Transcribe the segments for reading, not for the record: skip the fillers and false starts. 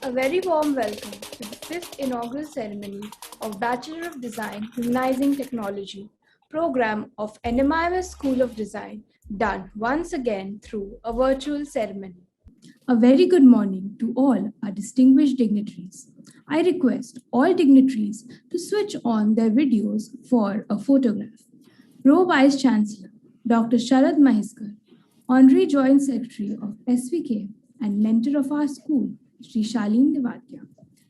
A very warm welcome to the 5th inaugural ceremony of Bachelor of Design Humanizing Technology program of NMIMS School of Design, done once again through a virtual ceremony. A very good morning to all our distinguished dignitaries. I request all dignitaries to switch on their videos for a photograph. Pro Vice Chancellor Dr. Sharad Maheskar, Honorary Joint Secretary of SVK and mentor of our school, Sri Shaleen Devadya.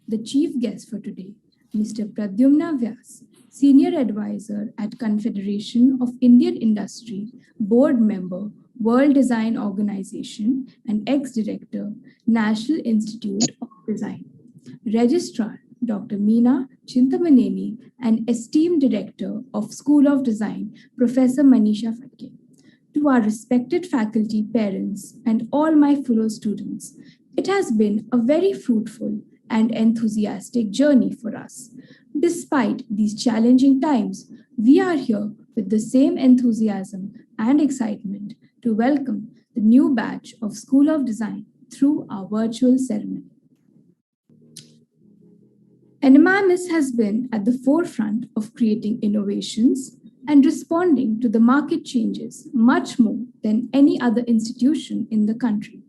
The chief guest for today, Mr. Pradyumna Vyas, Senior Advisor at Confederation of Indian Industry, Board Member, World Design Organization, and ex-director, National Institute of Design. Registrar, Dr. Meena Chintamaneni, and esteemed Director of School of Design, Professor Manisha Fatke. To our respected faculty, parents, and all my fellow students, it has been a very fruitful and enthusiastic journey for us. Despite these challenging times, we are here with the same enthusiasm and excitement to welcome the new batch of School of Design through our virtual ceremony. NMIMS has been at the forefront of creating innovations and responding to the market changes much more than any other institution in the country.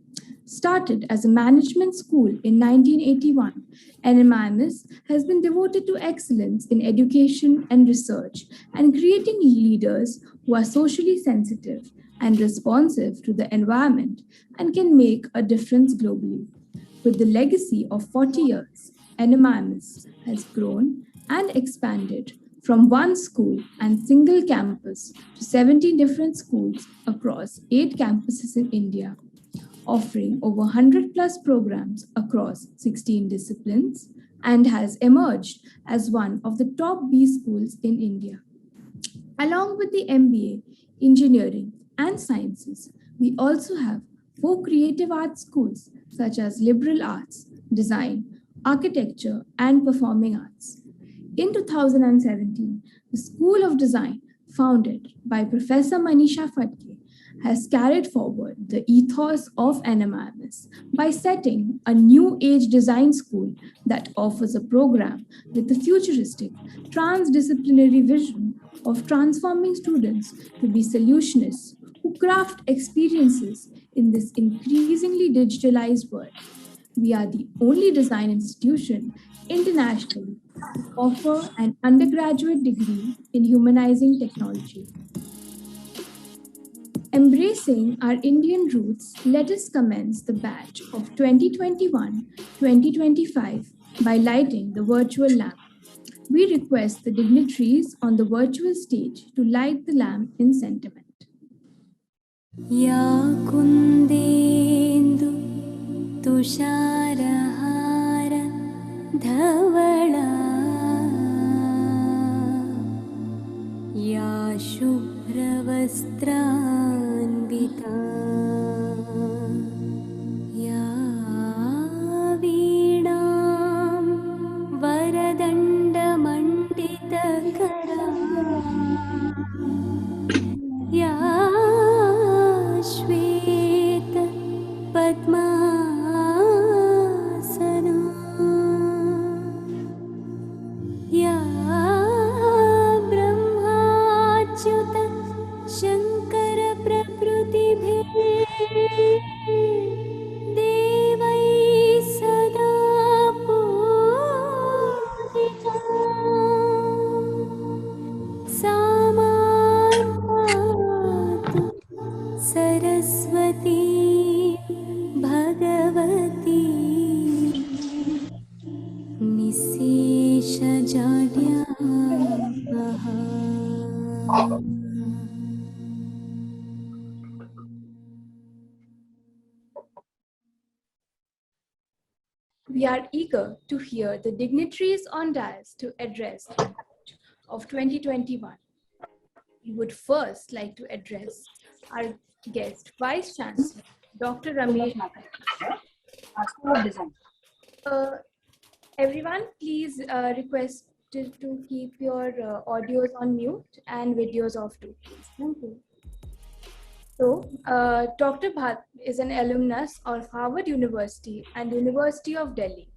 Started as a management school in 1981, NMIMS has been devoted to excellence in education and research and creating leaders who are socially sensitive and responsive to the environment and can make a difference globally. With the legacy of 40 years, NMIMS has grown and expanded from one school and single campus to 70 different schools across 8 campuses in India, offering over 100 plus programs across 16 disciplines, and has emerged as one of the top B schools in India. Along with the MBA, Engineering, and Sciences, we also have 4 creative arts schools such as Liberal Arts, Design, Architecture, and Performing Arts. In 2017, the School of Design, founded by Professor Manisha Fatke, has carried forward the ethos of NMIMS by setting a new age design school that offers a program with a futuristic, transdisciplinary vision of transforming students to be solutionists who craft experiences in this increasingly digitalized world. We are the only design institution internationally to offer an undergraduate degree in humanizing technology. Embracing our Indian roots, let us commence the batch of 2021-2025 by lighting the virtual lamp. We request the dignitaries on the virtual stage to light the lamp in sentiment. Ya kundendu तुषारहार धवला या शुभ्रवस्त्रान्विता या वीणां वरदण्डमण्डितकरा या श्वेत Padma We are eager to hear the dignitaries on dais to address the batch of 2021. We would first like to address our guest, Vice Chancellor, Dr. Ramesh. School of Design. Uh, Everyone, please request to keep your audios on mute and videos off too, please. Thank you. So, Dr. Bhatt is an alumnus of Harvard University and University of Delhi.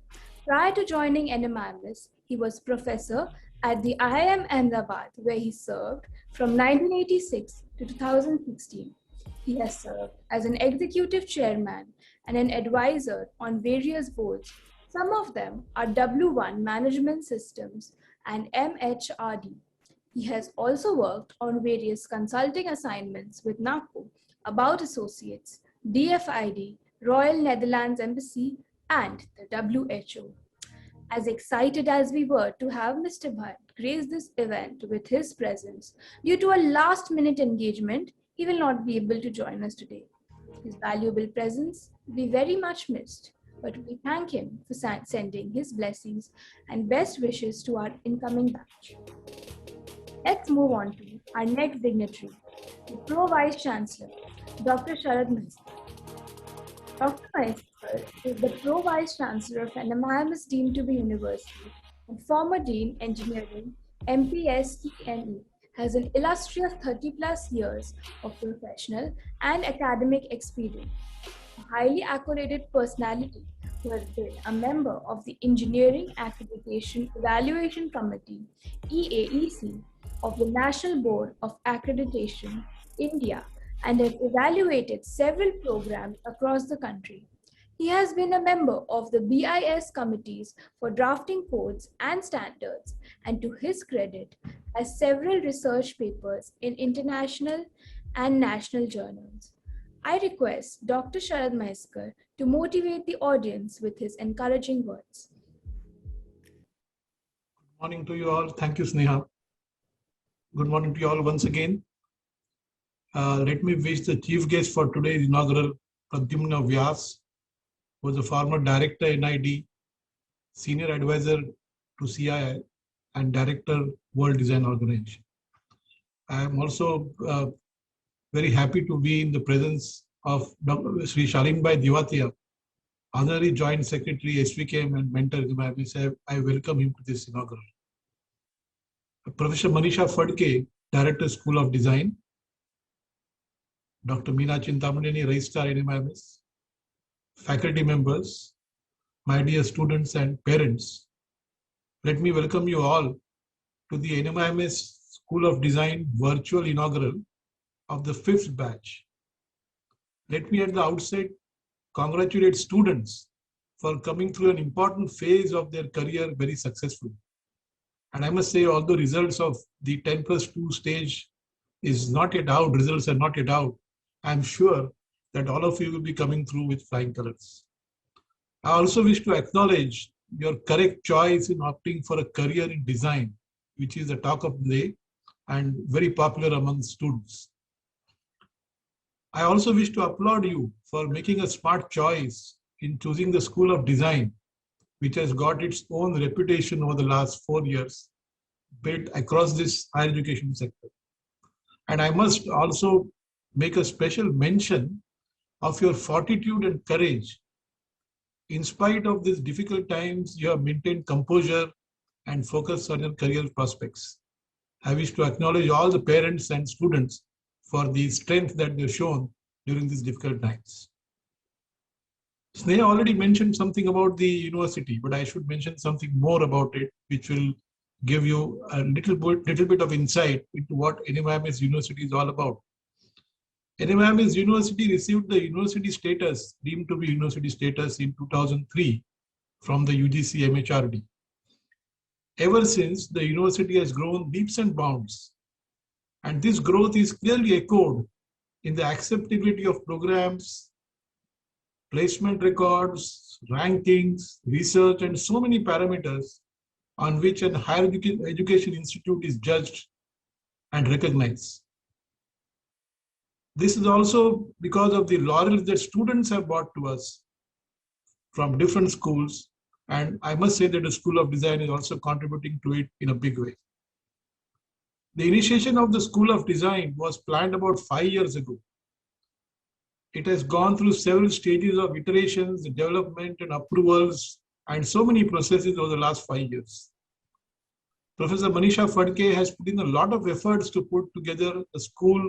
Prior to joining NMIMS, he was professor at the IIM Ahmedabad, where he served from 1986 to 2016. He has served as an executive chairman and an advisor on various boards. Some of them are W1 Management Systems and MHRD. He has also worked on various consulting assignments with NACO, About Associates, DFID, Royal Netherlands Embassy, and the WHO. As excited as we were to have Mr. Bhatt grace this event with his presence, due to a last-minute engagement, he will not be able to join us today. His valuable presence will be very much missed, but we thank him for sending his blessings and best wishes to our incoming batch. Let's move on to our next dignitary, the Pro Vice Chancellor, Dr. Sharad Mehta. Dr. Mehta is the Pro Vice Chancellor of NMIMS deemed to be university and former Dean Engineering, MPSTNE, has an illustrious 30 plus years of professional and academic experience. A highly accredited personality who has been a member of the Engineering Accreditation Evaluation Committee, EAEC, of the National Board of Accreditation, India, and has evaluated several programs across the country. He has been a member of the BIS committees for drafting codes and standards, and to his credit, has several research papers in international and national journals. I request Dr. Sharad Mehskar to motivate the audience with his encouraging words. Good morning to you all. Thank you, Sneha. Good morning to you all once again. Let me wish the chief guest for today's inaugural, Pradyumna Vyas, who was a former director NID, senior advisor to CII, and director World Design Organization. I am also very happy to be in the presence of Dr. Sri Shalinbhai Diwatiya, Honorary Joint Secretary, SVKM and mentor. I welcome him to this inaugural. Professor Manisha Phadke, Director, School of Design. Dr. Meena Chintamani, Registrar NMIMS. Faculty members, my dear students and parents, let me welcome you all to the NMIMS School of Design virtual inaugural of the 5th batch. Let me at the outset congratulate students for coming through an important phase of their career very successfully. And I must say, although results of the 10+2 stage is not yet out, results are not yet out, I'm sure that all of you will be coming through with flying colors. I also wish to acknowledge your correct choice in opting for a career in design, which is the talk of the day and very popular among students. I also wish to applaud you for making a smart choice in choosing the School of Design, which has got its own reputation over the last 4 years, built across this higher education sector. And I must also make a special mention of your fortitude and courage. In spite of these difficult times, you have maintained composure and focus on your career prospects. I wish to acknowledge all the parents and students for the strength that they've shown during these difficult times. Sneha already mentioned something about the university, but I should mention something more about it, which will give you a little bit of insight into what NMIMS University is all about. NMIMS University received the university status, deemed to be university status, in 2003 from the UGC MHRD. Ever since, the university has grown leaps and bounds. And this growth is clearly echoed in the acceptability of programs, placement records, rankings, research, and so many parameters on which a higher education institute is judged and recognized. This is also because of the laurels that students have brought to us from different schools. And I must say that the School of Design is also contributing to it in a big way. The initiation of the School of Design was planned about 5 years ago. It has gone through several stages of iterations, development, and approvals, and so many processes over the last 5 years. Professor Manisha Phadke has put in a lot of efforts to put together a school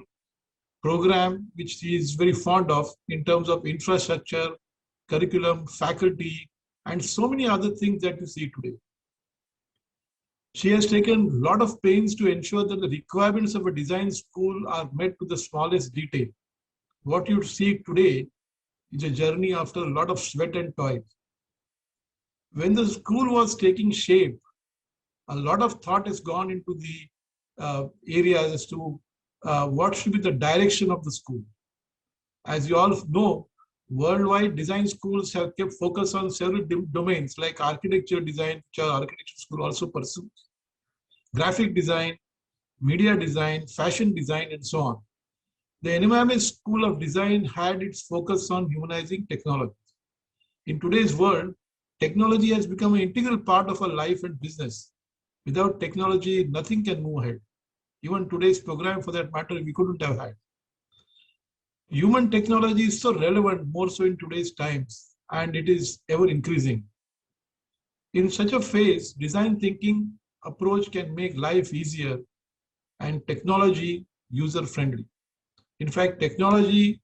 program, which she is very fond of in terms of infrastructure, curriculum, faculty, and so many other things that you see today. She has taken a lot of pains to ensure that the requirements of a design school are met to the smallest detail. What you see today is a journey after a lot of sweat and toil. When the school was taking shape, a lot of thought has gone into the areas as to what should be the direction of the school. As you all know, worldwide design schools have kept focus on several domains like architecture design, which our architecture school also pursues, graphic design, media design, fashion design, and so on. The NMIMS School of Design had its focus on humanizing technology. In today's world, technology has become an integral part of our life and business. Without technology, nothing can move ahead. Even today's program, for that matter, we couldn't have had. Human technology is so relevant, more so in today's times, and it is ever increasing. In such a phase, design thinking approach can make life easier and technology user-friendly. In fact, technology,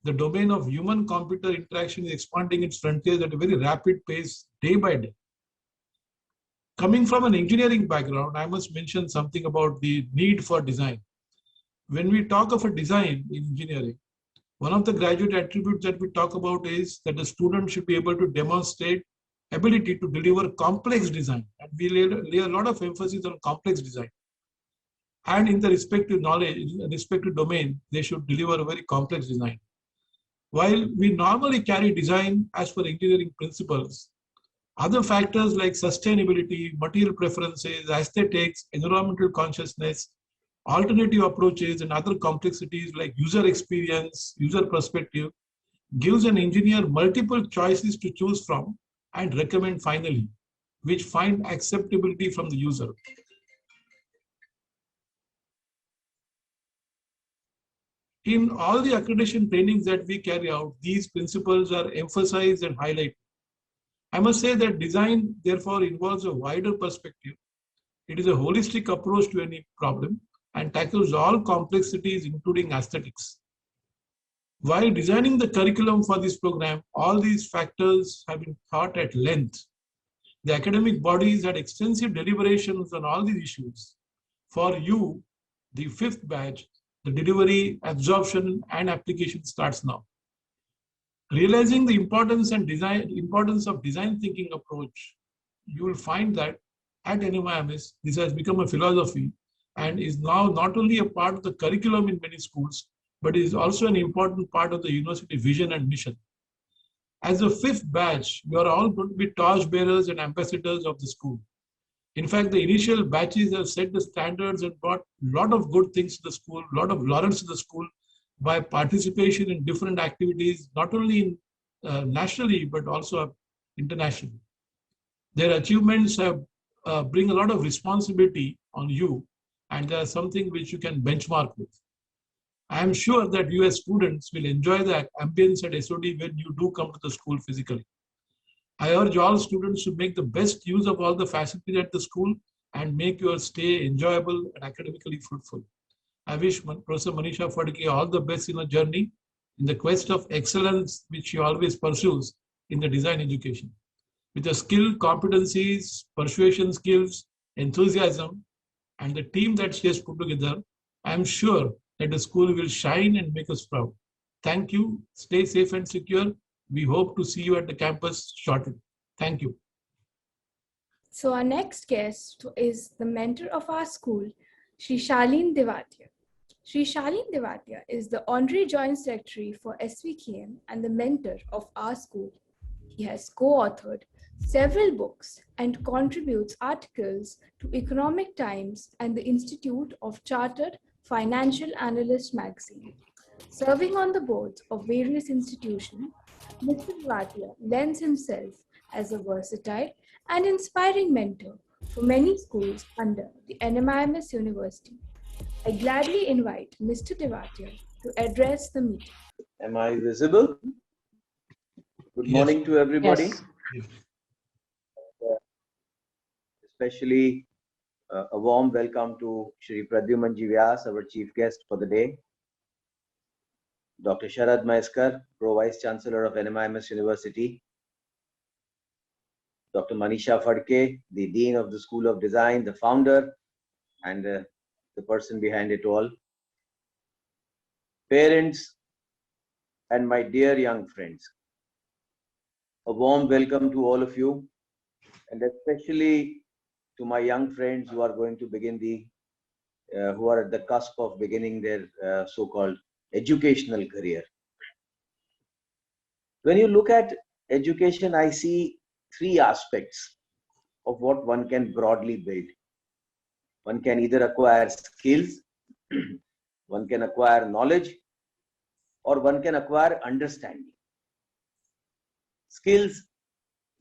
the domain of human-computer interaction is expanding its frontiers at a very rapid pace, day by day. Coming from an engineering background, I must mention something about the need for design. When we talk of a design in engineering, one of the graduate attributes that we talk about is that the student should be able to demonstrate ability to deliver complex design. And we lay a lot of emphasis on complex design. And in the respective knowledge, in the respective domain, they should deliver a very complex design. While we normally carry design as per engineering principles, other factors like sustainability, material preferences, aesthetics, environmental consciousness, alternative approaches, and other complexities like user experience, user perspective, gives an engineer multiple choices to choose from and recommend finally, which find acceptability from the user. In all the accreditation trainings that we carry out, these principles are emphasized and highlighted. I must say that design, therefore, involves a wider perspective. It is a holistic approach to any problem and tackles all complexities, including aesthetics. While designing the curriculum for this program, all these factors have been thought at length. The academic bodies had extensive deliberations on all these issues. For you, the fifth batch, the delivery, absorption, and application starts now. Realizing the importance of design thinking approach, you will find that at NMIMS, this has become a philosophy and is now not only a part of the curriculum in many schools, but is also an important part of the university vision and mission. As a fifth batch, you are all going to be torchbearers and ambassadors of the school. In fact, the initial batches have set the standards and brought a lot of good things to the school, a lot of laurels to the school, by participation in different activities, not only in, nationally, but also internationally. Their achievements have bring a lot of responsibility on you, and they are something which you can benchmark with. I am sure that you as students will enjoy the ambience at SOD when you do come to the school physically. I urge all students to make the best use of all the facilities at the school and make your stay enjoyable and academically fruitful. I wish Professor Manisha Phadke all the best in her journey in the quest of excellence which she always pursues in the design education. With the skill, competencies, persuasion skills, enthusiasm, and the team that she has put together, I am sure that the school will shine and make us proud. Thank you. Stay safe and secure. We hope to see you at the campus shortly. Thank you. So our next guest is the mentor of our school, Shri Shalin Devatia. Shri Shalin Devatia is the Honorary Joint Secretary for SVKM and the mentor of our school. He has co-authored several books and contributes articles to Economic Times and the Institute of Chartered Financial Analyst magazine. Serving on the boards of various institutions, Mr. Devatia lends himself as a versatile and inspiring mentor for many schools under the NMIMS University. I gladly invite Mr. Devatia to address the meeting. Am I visible? Good Yes. morning to everybody, Yes. Yes. especially a warm welcome to Shri Pradyumanji Vyas, our chief guest for the day. Dr. Sharad Maiskar, Pro Vice Chancellor of NMIMS University. Dr. Manisha Phadke, the Dean of the School of Design, the founder, and the person behind it all. Parents, and my dear young friends. A warm welcome to all of you, and especially to my young friends who are going to begin who are at the cusp of beginning their so-called educational career. When you look at education, I see three aspects of what one can broadly build. One can either acquire skills, one can acquire knowledge, or one can acquire understanding. Skills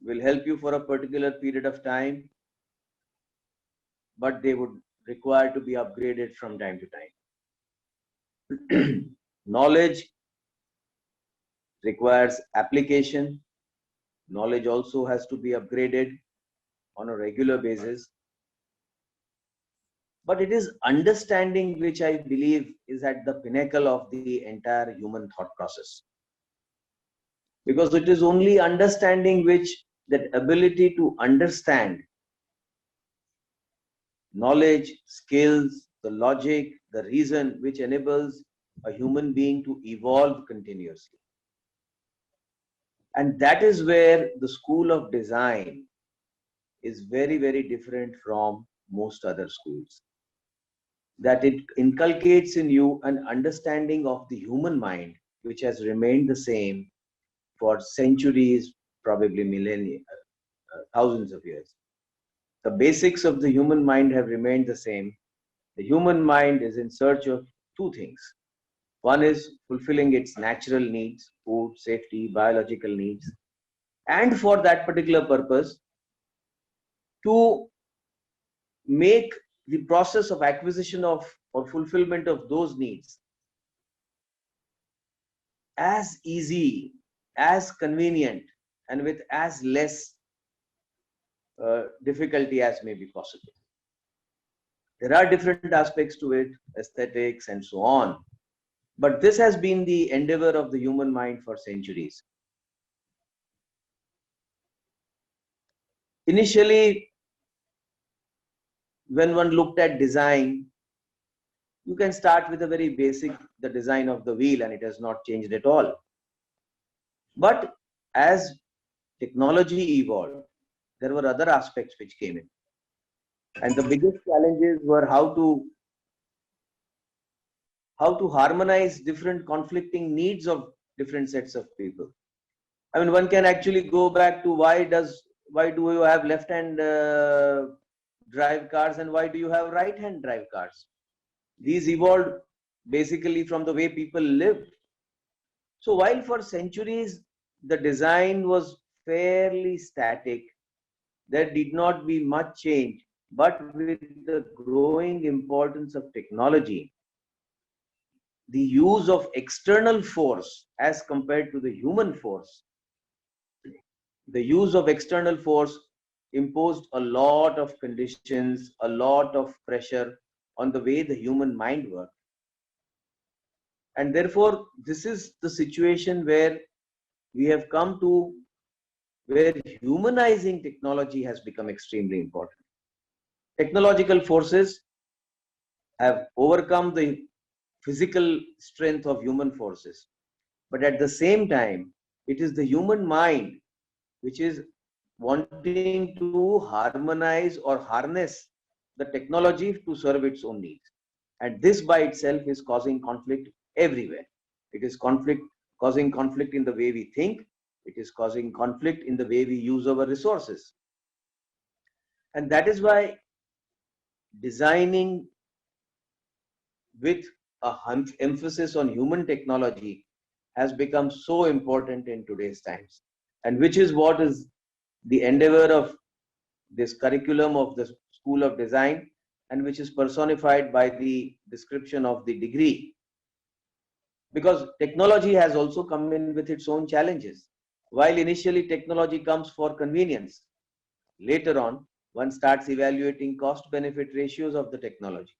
will help you for a particular period of time, but they would require to be upgraded from time to time. Knowledge requires application. Knowledge also has to be upgraded on a regular basis. But it is understanding which I believe is at the pinnacle of the entire human thought process. Because it is only understanding which, that ability to understand knowledge, skills, the logic, the reason, which enables a human being to evolve continuously. And that is where the school of design is very, very different from most other schools. That it inculcates in you an understanding of the human mind, which has remained the same for centuries, probably millennia, thousands of years. The basics of the human mind have remained the same. The human mind is in search of two things. One is fulfilling its natural needs, food, safety, biological needs. And for that particular purpose, to make the process of acquisition of or fulfillment of those needs as easy, as convenient, and with as less difficulty as may be possible. There are different aspects to it, aesthetics and so on. But this has been the endeavor of the human mind for centuries. Initially, when one looked at design, you can start with a very basic, the design of the wheel, and it has not changed at all. But as technology evolved, there were other aspects which came in. And the biggest challenges were how to harmonize different conflicting needs of different sets of people. I mean, one can actually go back to why do you have left-hand drive cars and why do you have right-hand drive cars? These evolved basically from the way people lived. So while for centuries the design was fairly static, there did not be much change, but with the growing importance of technology, the use of external force as compared to the human force, the use of external force imposed a lot of conditions, a lot of pressure on the way the human mind worked. And therefore, this is the situation where we have come to, where humanizing technology has become extremely important. Technological forces have overcome the physical strength of human forces. But at the same time, it is the human mind which is wanting to harmonize or harness the technology to serve its own needs. And this by itself is causing conflict everywhere. It is causing conflict in the way we think. It is causing conflict in the way we use our resources. And that is why designing with an emphasis on human technology has become so important in today's times, and which is what is the endeavor of this curriculum of the School of Design, and which is personified by the description of the degree. because technology has also come in with its own challenges. While initially technology comes for convenience, later on, one starts evaluating cost benefit ratios of the technology.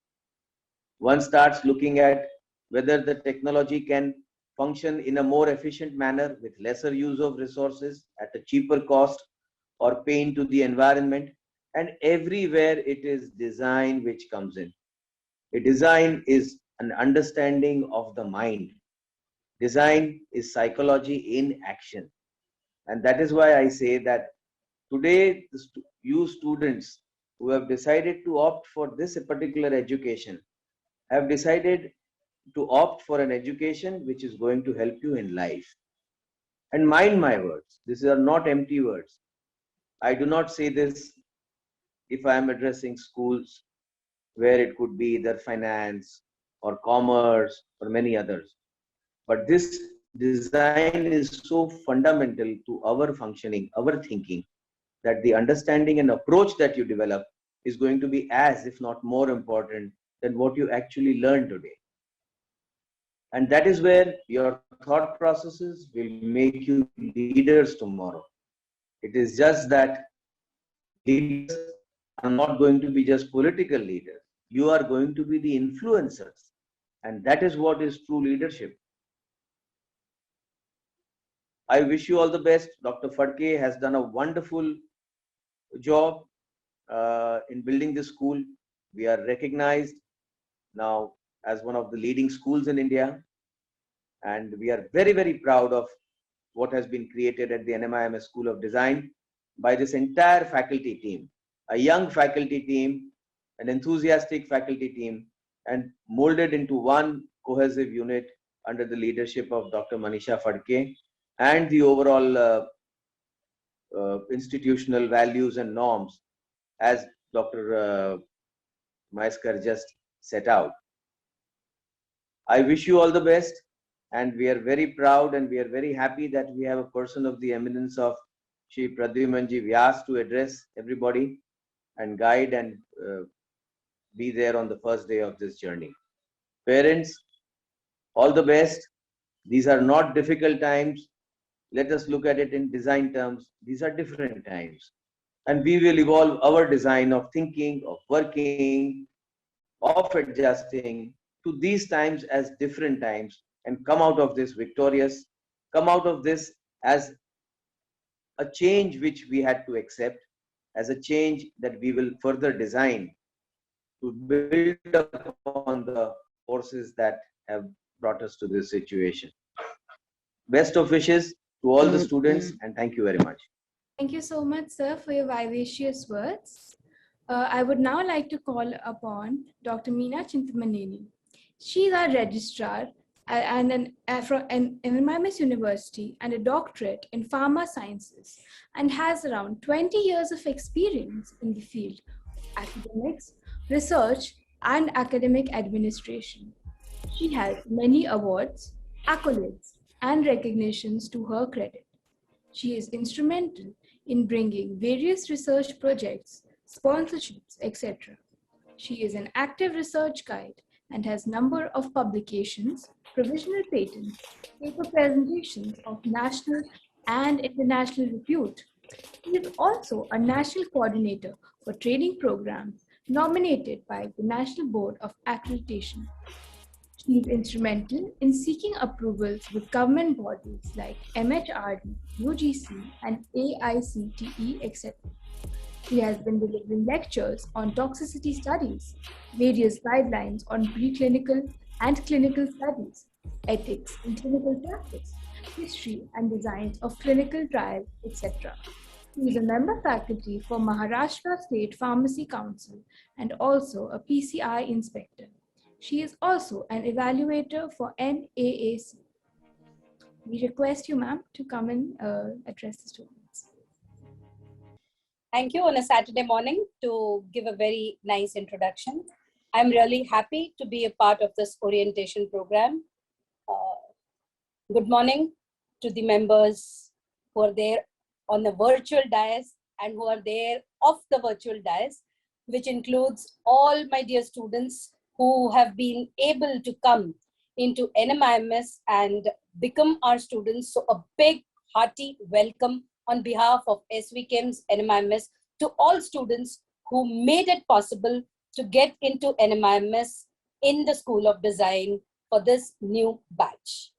One starts looking at whether the technology can function in a more efficient manner with lesser use of resources at a cheaper cost or pain to the environment. And everywhere it is design which comes in. A design is an understanding of the mind. Design is psychology in action. And that is why I say that today, you students who have decided to opt for this particular education have decided to opt for an education which is going to help you in life. And mind my words, these are not empty words. I do not say this if I am addressing schools where it could be either finance or commerce or many others. But this design is so fundamental to our functioning, our thinking, that the understanding and approach that you develop is going to be as, if not more important than what you actually learn today. And that is where your thought processes will make you leaders tomorrow. It is just that leaders are not going to be just political leaders. You are going to be the influencers. And that is what is true leadership. I wish you all the best. Dr. Phadke has done a wonderful job in building this school. We are recognized now as one of the leading schools in India. And we are very, very proud of what has been created at the NMIMS School of Design by this entire faculty team, a young faculty team, an enthusiastic faculty team, and molded into one cohesive unit under the leadership of Dr. Manisha Phadke and the overall institutional values and norms as Dr. Maiskar just set out. I wish you all the best, and we are very proud and we are very happy that we have a person of the eminence of Shri Pradyumanji Vyas to address everybody and guide and be there on the first day of this journey. Parents, all the best. These are not difficult times. Let us look at it in design terms. These are different times. And we will evolve our design of thinking, of working, of adjusting to these times as different times and come out of this victorious, come out of this as a change which we had to accept, as a change that we will further design to build upon the forces that have brought us to this situation. Best of wishes to all the students, and thank you very much. Thank you so much, sir, for your vivacious words. I would now like to call upon Dr. Meena Chintamaneni. She is our registrar from NMIMS University and a doctorate in pharma sciences and has around 20 years of experience in the field of academics, research, and academic administration. She has many awards, accolades, and recognitions to her credit. She is instrumental in bringing various research projects, sponsorships, etc. She is an active research guide and has number of publications, provisional patents, paper presentations of national and international repute. She is also a national coordinator for training programs nominated by the National Board of Accreditation. She is instrumental in seeking approvals with government bodies like MHRD, UGC, and AICTE, etc. She has been delivering lectures on toxicity studies, various guidelines on preclinical and clinical studies, ethics in clinical practice, history and designs of clinical trials, etc. She is a member faculty for Maharashtra State Pharmacy Council and also a PCI inspector. She is also an evaluator for NAAC. We request you, ma'am, to come and address the students. Thank you on a Saturday morning to give a very nice introduction. I'm really happy to be a part of this orientation program. Good morning to the members who are there on the virtual dais and who are there off the virtual dais, which includes all my dear students who have been able to come into NMIMS and become our students. So a big hearty welcome on behalf of SV Chem's NMIMS to all students who made it possible to get into NMIMS in the School of Design for this new batch.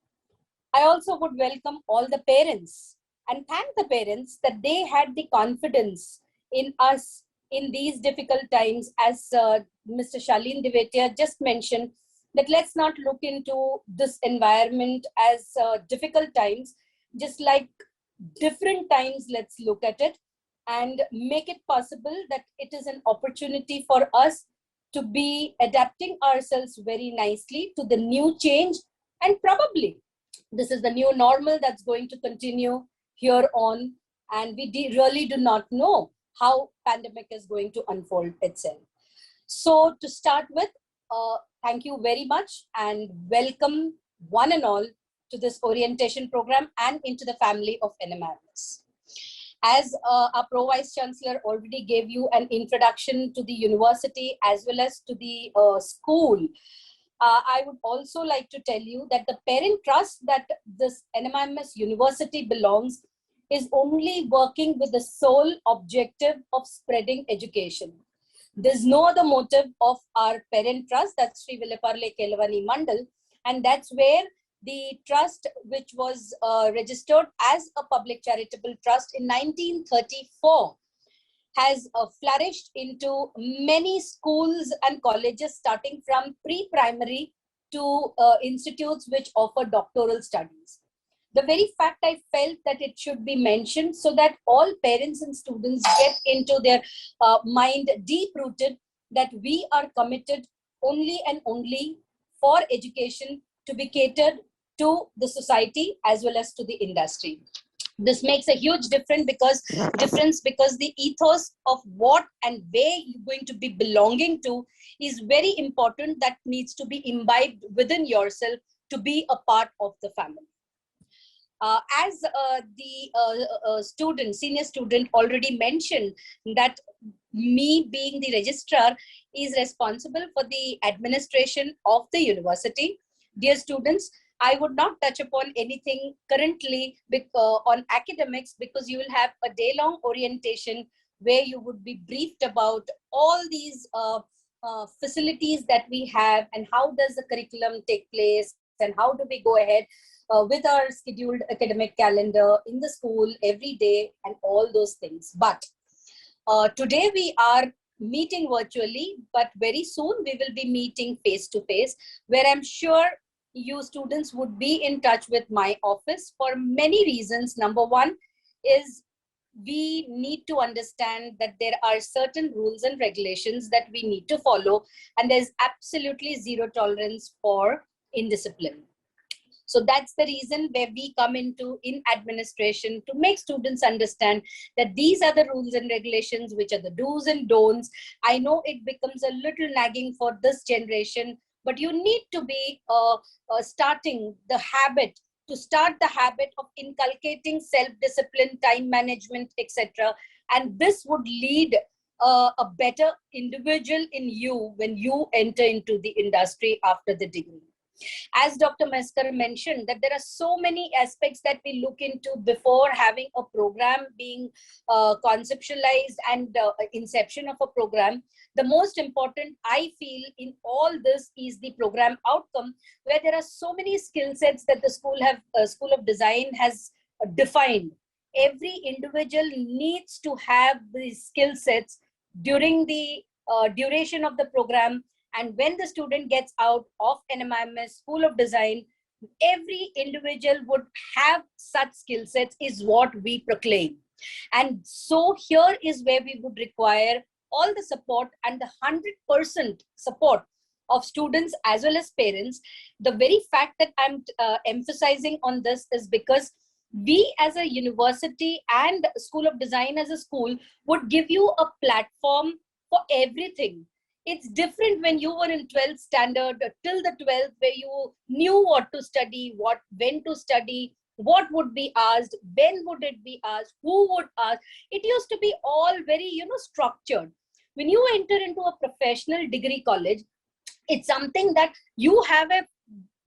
I also would welcome all the parents and thank the parents that they had the confidence in us in these difficult times. As Mr. Shaleen Divetia just mentioned, that let's not look into this environment as difficult times, just like different times, let's look at it and make it possible that it is an opportunity for us to be adapting ourselves very nicely to the new change, and probably this is the new normal that's going to continue here on, and we really do not know how pandemic is going to unfold itself. So to start with, thank you very much and welcome one and all to this orientation program and into the family of NMIMS. As our Pro Vice Chancellor already gave you an introduction to the university as well as to the school, I would also like to tell you that the parent trust that this NMIMS University belongs is only working with the sole objective of spreading education. There's no other motive of our parent trust, that's Sri Vilaparle Kelavani Mandal, and that's where the trust, which was registered as a public charitable trust in 1934, has flourished into many schools and colleges, starting from pre-primary to institutes which offer doctoral studies. The very fact I felt that it should be mentioned so that all parents and students get into their mind deep-rooted that we are committed only and only for education to be catered to the society as well as to the industry. This makes a huge difference because the ethos of what and where you're going to be belonging to is very important. That needs to be imbibed within yourself to be a part of the family. As the senior student already mentioned, that me being the registrar is responsible for the administration of the university. Dear students, I would not touch upon anything currently on academics, because you will have a day-long orientation where you would be briefed about all these facilities that we have and how does the curriculum take place and how do we go ahead with our scheduled academic calendar in the school every day and all those things. But today we are meeting virtually, but very soon we will be meeting face to face, where I'm sure you students would be in touch with my office for many reasons. Number one is we need to understand that there are certain rules and regulations that we need to follow, and there's absolutely zero tolerance for indiscipline. So that's the reason where we come into in administration to make students understand that these are the rules and regulations, which are the do's and don'ts. I know it becomes a little nagging for this generation, but you need to be starting the habit of inculcating self-discipline, time management, etc. And this would lead a better individual in you when you enter into the industry after the degree. As Dr. Meskar mentioned, that there are so many aspects that we look into before having a program being conceptualized and inception of a program. The most important, I feel, in all this is the program outcome, where there are so many skill sets that the School of Design has defined. Every individual needs to have these skill sets during the duration of the program. And when the student gets out of NMIMS School of Design, every individual would have such skill sets is what we proclaim. And so here is where we would require all the support and the 100% support of students as well as parents. The very fact that I'm emphasizing on this is because we as a university and School of Design as a school would give you a platform for everything. It's different when you were in 12th standard till the 12th, where you knew what to study, when to study, what would be asked, when would it be asked, who would ask. It used to be all very, structured. When you enter into a professional degree college, it's something that you have a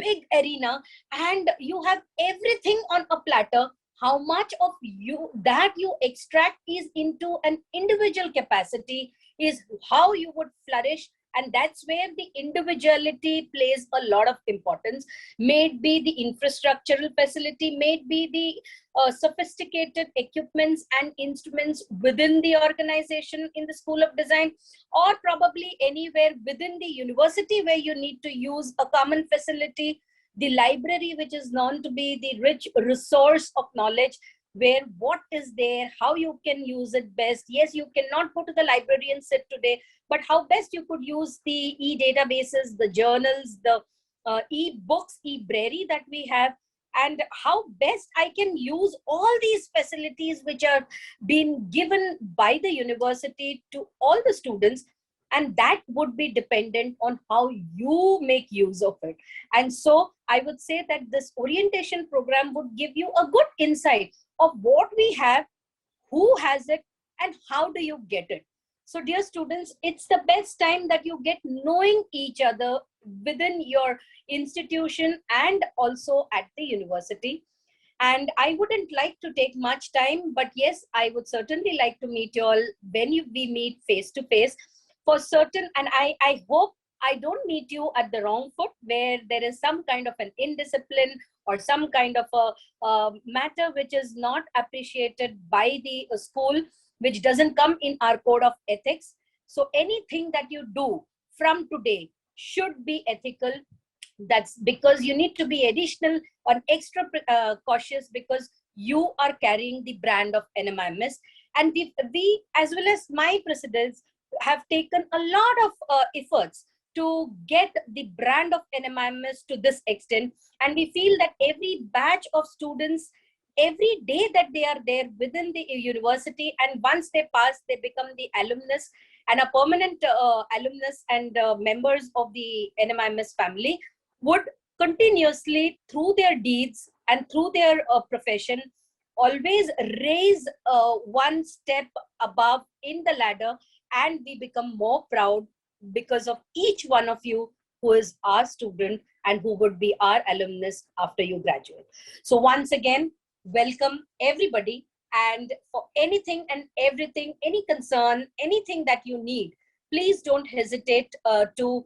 big arena and you have everything on a platter, how much of you that you extract is into an individual capacity is how you would flourish. And that's where the individuality plays a lot of importance. May it be the infrastructural facility, may it be the sophisticated equipments and instruments within the organization in the School of Design, or probably anywhere within the university where you need to use a common facility, the library, which is known to be the rich resource of knowledge, where what is there, how you can use it best. Yes, you cannot go to the library and sit today, but how best you could use the e-databases, the journals, the e-books, e-brary that we have, and how best I can use all these facilities which are being given by the university to all the students. And that would be dependent on how you make use of it. And so I would say that this orientation program would give you a good insight of what we have, who has it, and how do you get it. So dear students, it's the best time that you get knowing each other within your institution and also at the university. And I wouldn't like to take much time, but yes, I would certainly like to meet you all when we meet face to face for certain. And I hope I don't meet you at the wrong foot where there is some kind of an indiscipline or some kind of a matter which is not appreciated by the school, which doesn't come in our code of ethics. So anything that you do from today should be ethical. That's because you need to be additional or extra cautious, because you are carrying the brand of NMIMS. And we as well as my presidents have taken a lot of efforts to get the brand of NMIMS to this extent. And we feel that every batch of students, every day that they are there within the university, and once they pass, they become the alumnus and a permanent alumnus and members of the NMIMS family, would continuously, through their deeds and through their profession, always raise one step above in the ladder. And we become more proud because of each one of you who is our student and who would be our alumnus after you graduate. So once again, welcome everybody. And for anything and everything, any concern, anything that you need, please don't hesitate to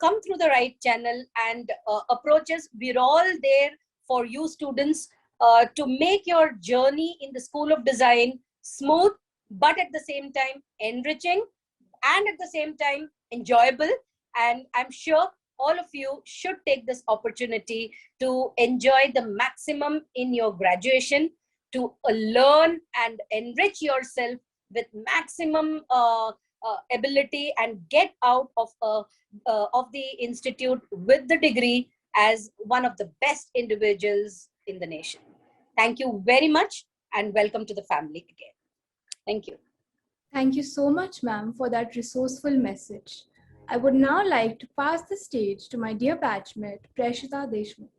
come through the right channel and approach us. We're all there for you students to make your journey in the School of Design smooth, but at the same time enriching, and at the same time enjoyable. And I'm sure all of you should take this opportunity to enjoy the maximum in your graduation, to learn and enrich yourself with maximum ability, and get out of the institute with the degree as one of the best individuals in the nation. Thank you very much, and welcome to the family again. Thank you. Thank you so much, ma'am, for that resourceful message. I would now like to pass the stage to my dear batchmate, Prashita Deshmukh.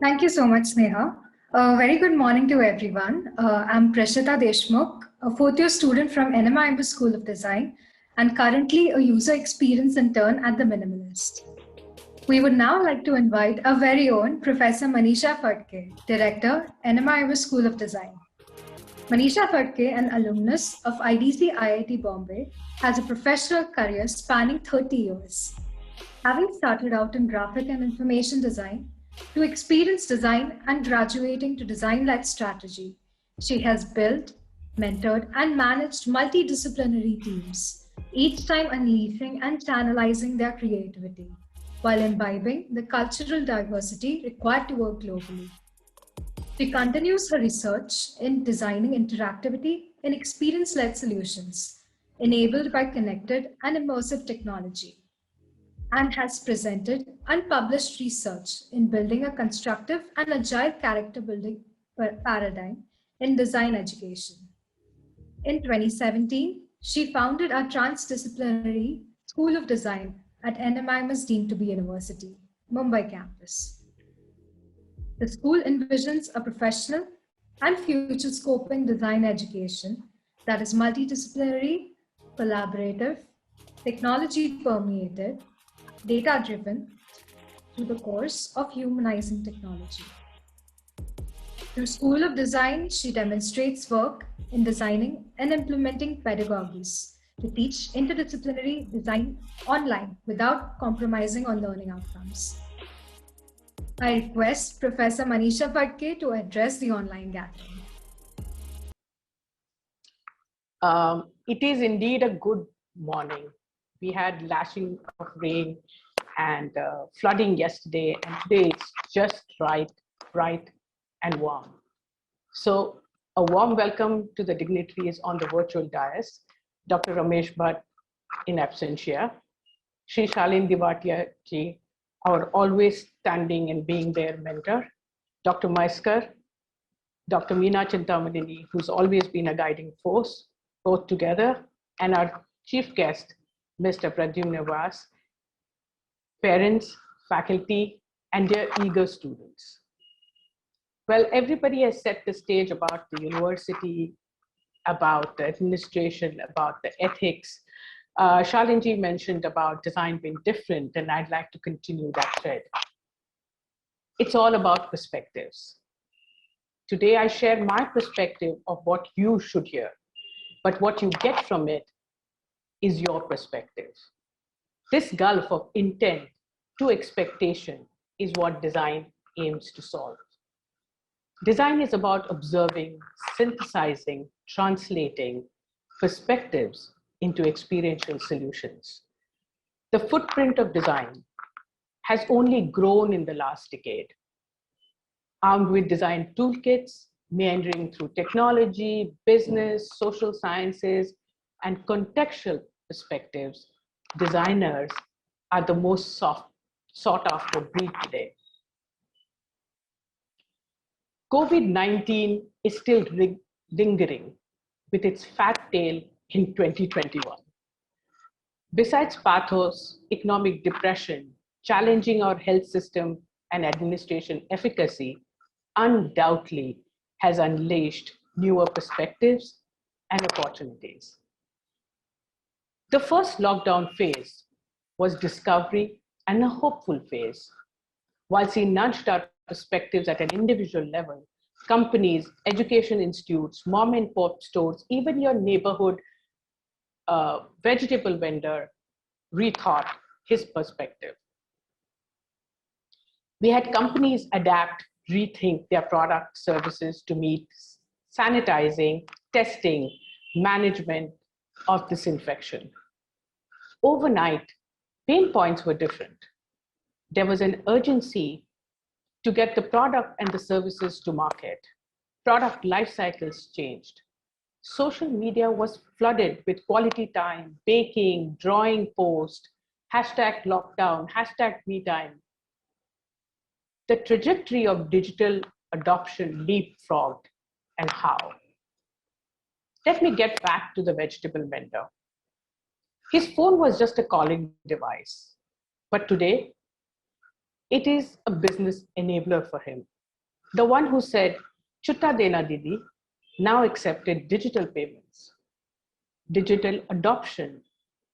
Thank you so much, Sneha. Very good morning to everyone. I'm Prashita Deshmukh, a fourth-year student from NMIMS School of Design, and currently a user experience intern at The Minimalist. We would now like to invite our very own Professor Manisha Phadke, Director, NMIMS School of Design. Manisha Phadke, an alumnus of IDC IIT Bombay, has a professional career spanning 30 years. Having started out in graphic and information design, to experience design and graduating to design-led strategy, she has built, mentored, and managed multidisciplinary teams, each time unleashing and channelizing their creativity, while imbibing the cultural diversity required to work globally. She continues her research in designing interactivity in experience-led solutions, enabled by connected and immersive technology, and has presented unpublished research in building a constructive and agile character building paradigm in design education. In 2017, she founded a transdisciplinary School of Design at NMIMS Deemed to be University, Mumbai campus. The school envisions a professional and future-scoping design education that is multidisciplinary, collaborative, technology-permeated, data-driven, through the course of Humanizing Technology. Through School of Design, she demonstrates work in designing and implementing pedagogies to teach interdisciplinary design online without compromising on learning outcomes. I request Professor Manisha Phadke to address the online gathering. It is indeed a good morning. We had lashing of rain and flooding yesterday, and today it's just right, bright and warm. So a warm welcome to the dignitaries on the virtual dais, Dr. Ramesh Bhatt in absentia, Shri Shalin Diwatia ji, our always standing and being their mentor, Dr. Maiskar, Dr. Meena Chintamadini, who's always been a guiding force, both together, and our chief guest, Mr. Pradyumna Vas, parents, faculty, and their eager students. Well, everybody has set the stage about the university, about the administration, about the ethics. Shalinji mentioned about design being different, and I'd like to continue that thread. It's all about perspectives. Today, I share my perspective of what you should hear, but what you get from it is your perspective. This gulf of intent to expectation is what design aims to solve. Design is about observing, synthesizing, translating perspectives into experiential solutions. The footprint of design has only grown in the last decade. Armed with design toolkits, meandering through technology, business, social sciences, and contextual perspectives, designers are the most sought after breed today. COVID-19 is still lingering with its fat tail in 2021. Besides pathos, economic depression, challenging our health system and administration efficacy, undoubtedly has unleashed newer perspectives and opportunities. The first lockdown phase was discovery and a hopeful phase. Whilst he nudged our perspectives at an individual level, companies, education institutes, mom and pop stores, even your neighborhood vegetable vendor rethought his perspective. We had companies adapt, rethink their product services to meet sanitizing, testing, management of this infection. Overnight, pain points were different. There was an urgency to get the product and the services to market. Product life cycles changed. Social media was flooded with quality time, baking, drawing post, hashtag lockdown, hashtag me time. The trajectory of digital adoption leapfrogged, and how? Let me get back to the vegetable vendor. His phone was just a calling device, but today, it is a business enabler for him. The one who said, "Chutta dena didi," now accepted digital payments. Digital adoption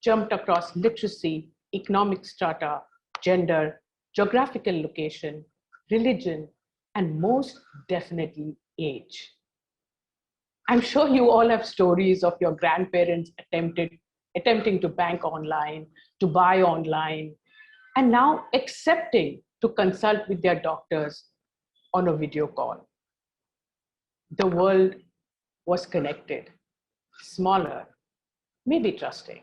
jumped across literacy, economic strata, gender, geographical location, religion, and most definitely age. I'm sure you all have stories of your grandparents attempting to bank online, to buy online, and now accepting to consult with their doctors on a video call. The world was connected, smaller, maybe trusting.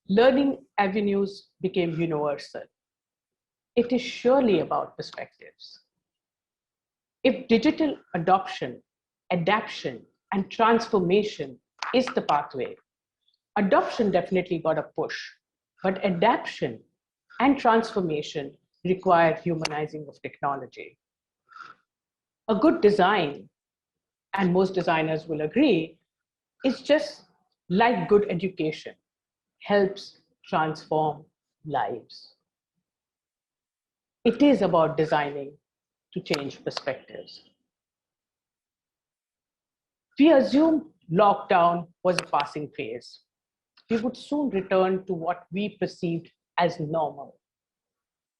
Learning avenues became universal. It is surely about perspectives. If digital adoption, adaptation, and transformation is the pathway, adoption definitely got a push, but adaptation and transformation require humanizing of technology. A good design, and most designers will agree, is just like good education, helps transform lives. It is about designing to change perspectives. We assumed lockdown was a passing phase. We would soon return to what we perceived as normal.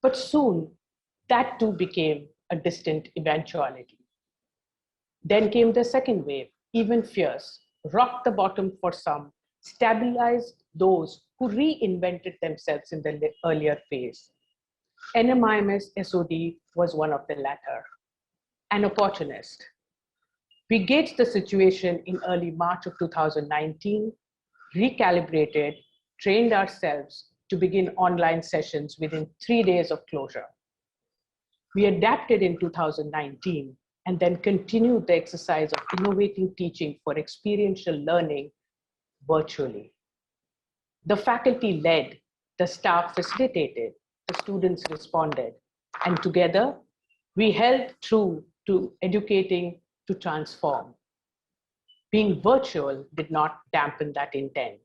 But soon, that too became a distant eventuality. Then came the second wave, even fierce, rocked the bottom for some, stabilized those who reinvented themselves in the earlier phase. NMIMS SOD was one of the latter, an opportunist. We gauged the situation in early March of 2019, recalibrated, trained ourselves to begin online sessions within 3 days of closure. We adapted in 2019 and then continued the exercise of innovating teaching for experiential learning virtually. The faculty led, the staff facilitated, the students responded, and together we held true to educating to transform. Being virtual did not dampen that intent.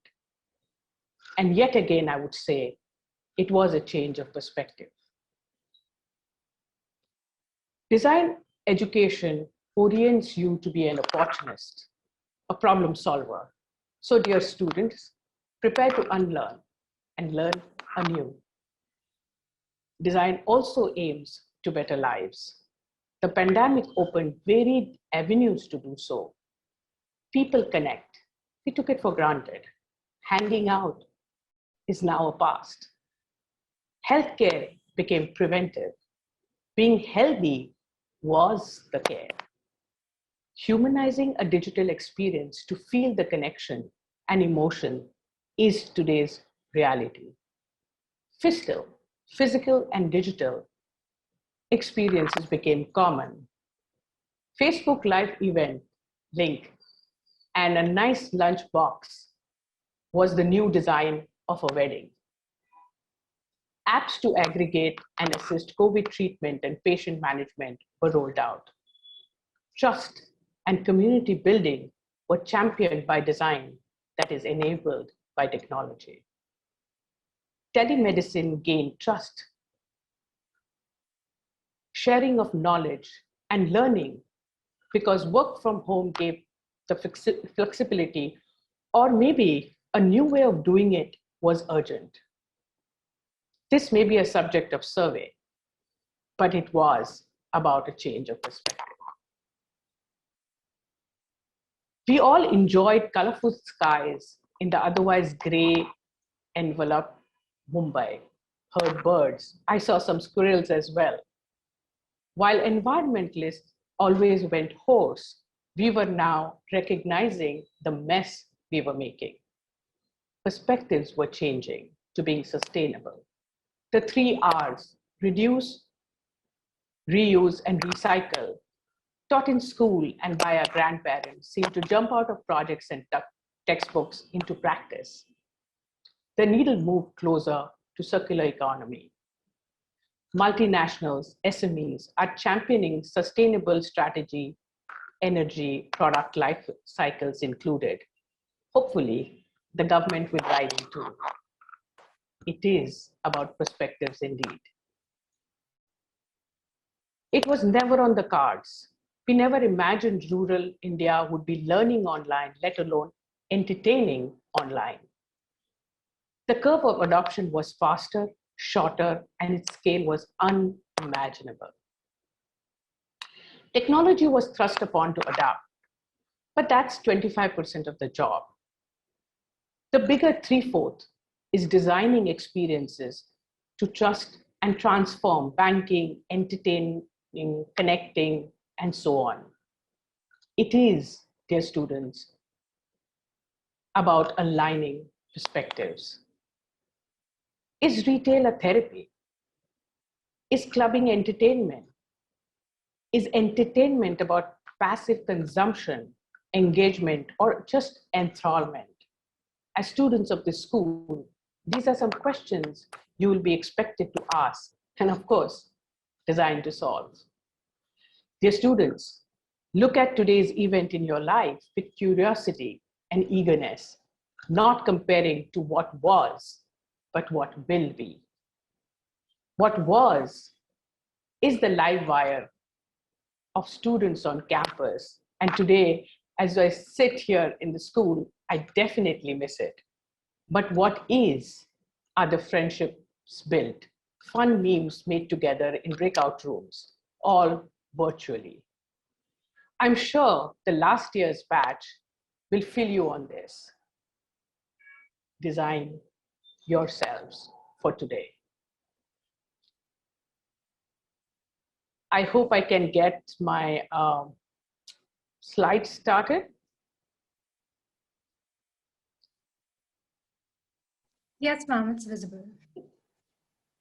And yet again, I would say, it was a change of perspective. Design education orients you to be an opportunist, a problem solver. So dear students, prepare to unlearn and learn anew. Design also aims to better lives. The pandemic opened varied avenues to do so. People connect. We took it for granted. Hanging out is now a past. Healthcare became preventive. Being healthy was the care. Humanizing a digital experience to feel the connection and emotion is today's reality. Physical and digital experiences became common. Facebook Live event link and a nice lunch box was the new design of a wedding. Apps to aggregate and assist COVID treatment and patient management were rolled out. Trust and community building were championed by design that is enabled by technology. Telemedicine gained trust. Sharing of knowledge and learning, because work from home gave the flexibility, or maybe a new way of doing it was urgent. This may be a subject of survey, but it was about a change of perspective. We all enjoyed colorful skies in the otherwise gray enveloped Mumbai, heard birds. I saw some squirrels as well. While environmentalists always went hoarse, we were now recognizing the mess we were making. Perspectives were changing to being sustainable. The 3 R's, reduce, reuse, and recycle, taught in school and by our grandparents, seemed to jump out of projects and textbooks into practice. The needle moved closer to circular economy. Multinationals, SMEs are championing sustainable strategy, energy, product life cycles included. Hopefully, the government will ride in too. It is about perspectives indeed. It was never on the cards. We never imagined rural India would be learning online, let alone entertaining online. The curve of adoption was faster, shorter, and its scale was unimaginable. Technology was thrust upon to adapt, but that's 25% of the job. The bigger 3/4 is designing experiences to trust and transform banking, entertaining, connecting, and so on. It is, dear students, about aligning perspectives. Is retail a therapy? Is clubbing entertainment? Is entertainment about passive consumption, engagement, or just enthrallment? As students of this school, these are some questions you will be expected to ask, and of course, designed to solve. Dear students, look at today's event in your life with curiosity and eagerness, not comparing to what was, but what will be. What was is the live wire of students on campus. And today, as I sit here in the school, I definitely miss it. But what is are the friendships built fun memes made together in breakout rooms, all virtually. I'm sure the last year's batch will fill you on this. Design yourselves for today. I hope I can get my slides started. Yes, ma'am, it's visible.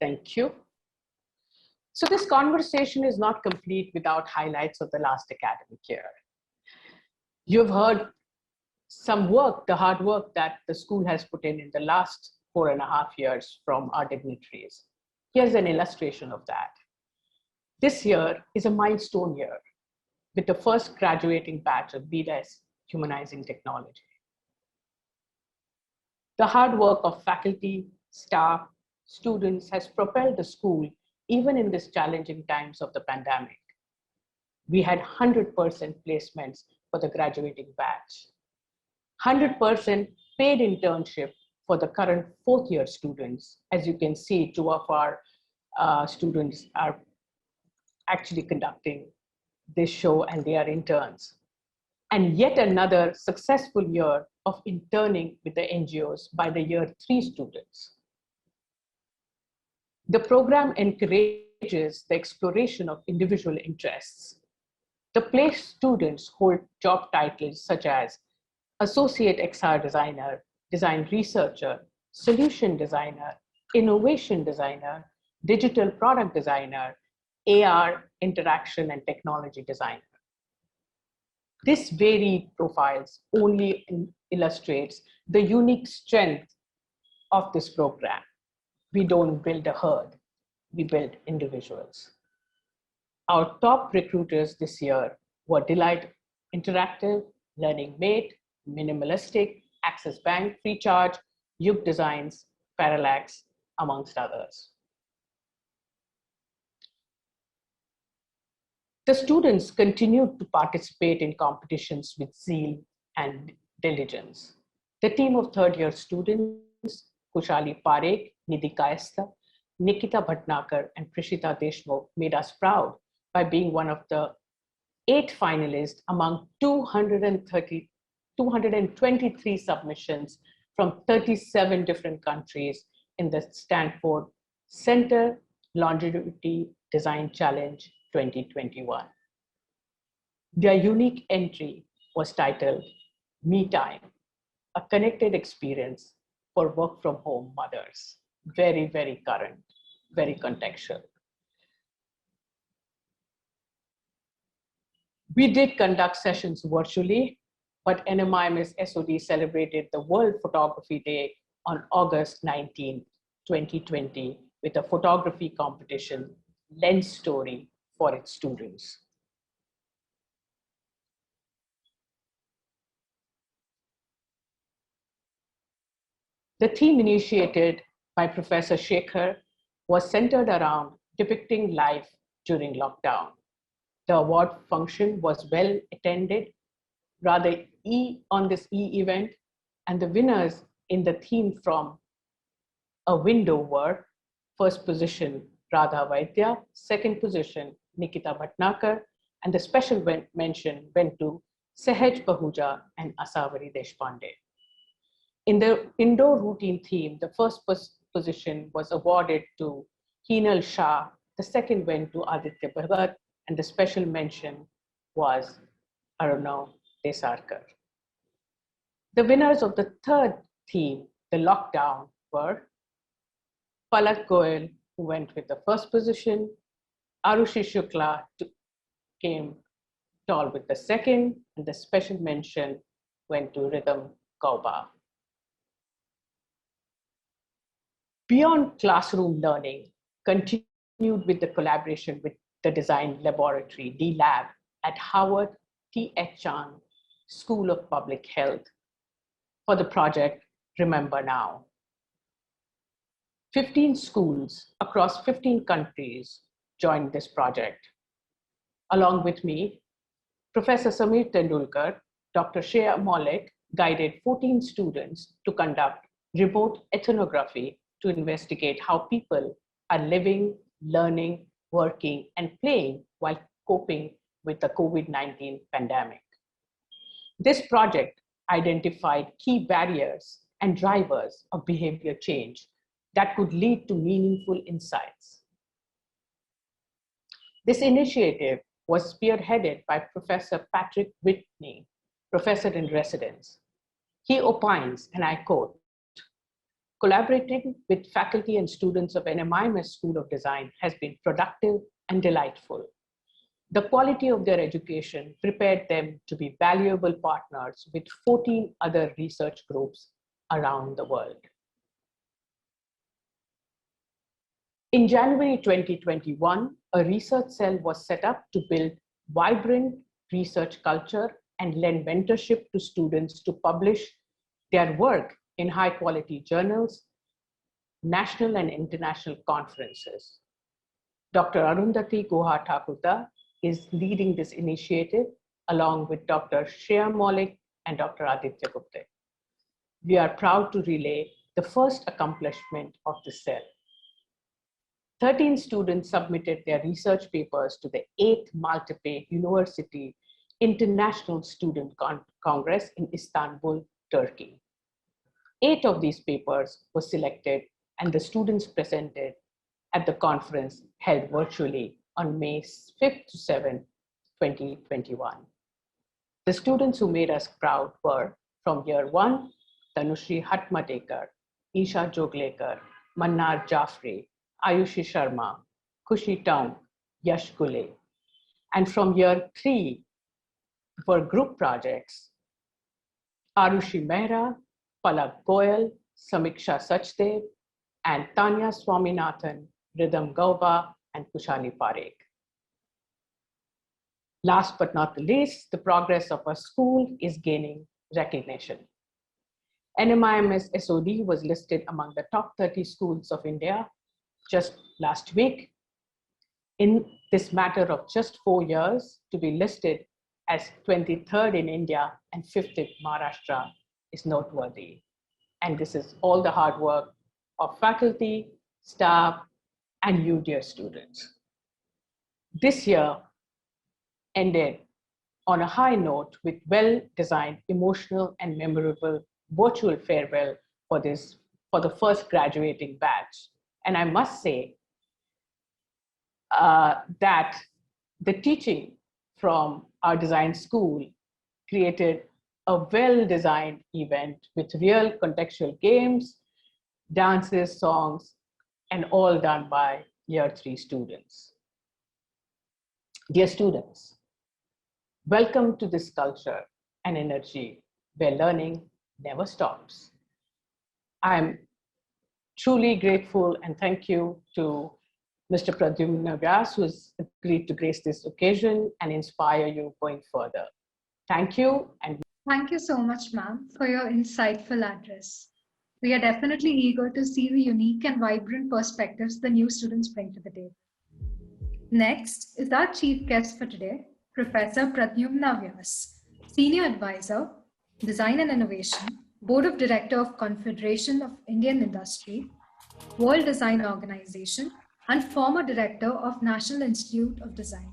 Thank you. So this conversation is not complete without highlights of the last academic year. You've heard some work, the hard work that the school has put in the last 4.5 years from our dignitaries. Here's an illustration of that. This year is a milestone year with the first graduating batch of BDES Humanizing Technology. The hard work of faculty, staff, students has propelled the school even in these challenging times of the pandemic. We had 100% placements for the graduating batch, 100% paid internship for the current 4th year students. As you can see, 2 of our students are actually conducting this show and they are interns. And yet another successful year of interning with the NGOs by the year 3 students. The program encourages the exploration of individual interests. The place students hold job titles such as Associate XR Designer, Design Researcher, Solution Designer, Innovation Designer, Digital Product Designer, AR, Interaction and Technology Designer. This varied profiles only illustrates the unique strength of this program. We don't build a herd, we build individuals. Our top recruiters this year were Delight Interactive, Learning Mate, Minimalistic, Access Bank, Free Charge, Yug Designs, Parallax, amongst others. The students continued to participate in competitions with zeal and diligence. The team of 3rd year students, Kushali Parekh, Nidhi Kayastha, Nikita Bhatnagar, and Prishita Deshmukh made us proud by being one of the 8 finalists among 223 submissions from 37 different countries in the Stanford Center Longevity Design Challenge 2021. Their unique entry was titled Me Time, a connected experience for work from home mothers. Very, very current, very contextual. We did conduct sessions virtually, but NMIMS SOD celebrated the World Photography Day on August 19, 2020, with a photography competition, Lens Story, for its students. The theme initiated by Professor Shekhar was centered around depicting life during lockdown. The award function was well attended, rather on this event, and the winners in the theme from A Window were: 1st position, Radha Vaidya; 2nd position, Nikita Bhatnagar, and the special mention went to Sehaj Pahuja and Asavari Deshpande. In the indoor routine theme, the 1st position was awarded to Heenal Shah, the 2nd went to Aditya Bhagat, and the special mention was Arunav Desarkar. The winners of the 3rd theme, the lockdown, were Palak Goyal, who went with the 1st position, Arushi Shukla came tall with the 2nd, and the special mention went to Rhythm Gauba. Beyond classroom learning, continued with the collaboration with the design laboratory, D-Lab, at Howard T. H. Chan School of Public Health for the project Remember Now. 15 schools across 15 countries joined this project. Along with me, Professor Samir Tendulkar, Dr. Shreya Maulik guided 14 students to conduct remote ethnography to investigate how people are living, learning, working, and playing while coping with the COVID-19 pandemic. This project identified key barriers and drivers of behavior change that could lead to meaningful insights. This initiative was spearheaded by Professor Patrick Whitney, professor in residence. He opines, and I quote, "Collaborating with faculty and students of NMIMS School of Design has been productive and delightful. The quality of their education prepared them to be valuable partners with 14 other research groups around the world." In January 2021, a research cell was set up to build vibrant research culture and lend mentorship to students to publish their work in high-quality journals, national and international conferences. Dr. Arundhati Guha Thakurta is leading this initiative along with Dr. Shreya Maulik and Dr. Aditya Gupta. We are proud to relay the first accomplishment of the cell. 13 students submitted their research papers to the 8th Maltepe University International Student Congress in Istanbul, Turkey. 8 of these papers were selected and the students presented at the conference held virtually on May 5th to 7th, 2021. The students who made us proud were from year 1, Tanushri Hatmadekar, Isha Joglekar, Mannar Jafri, Ayushi Sharma, Khushi Taung, Yash Gule. And from year 3 for group projects, Arushi Mehra, Palak Goyal, Samiksha Sachdev, and Tanya Swaminathan, Rhythm Gauba, and Kushali Parekh. Last but not the least, the progress of our school is gaining recognition. NMIMS SOD was listed among the top 30 schools of India just last week. In this matter of just 4 years, to be listed as 23rd in India and 5th in Maharashtra is noteworthy. And this is all the hard work of faculty, staff, and you, dear students. This year ended on a high note with well-designed, emotional, and memorable virtual farewell for the first graduating batch. And I must say that the teaching from our design school created a well-designed event with real contextual games, dances, songs, and all done by year 3 students. Dear students, welcome to this culture and energy where learning never stops. I'm truly grateful and thank you to Mr. Pradyumna Vyas, who has agreed to grace this occasion and inspire you going further. Thank you. And thank you so much, ma'am, for your insightful address. We are definitely eager to see the unique and vibrant perspectives the new students bring to the table. Next is our chief guest for today, Professor Pradyumna Vyas, Senior Advisor, Design and Innovation, Board of Director of Confederation of Indian Industry, World Design Organization, and former Director of National Institute of Design.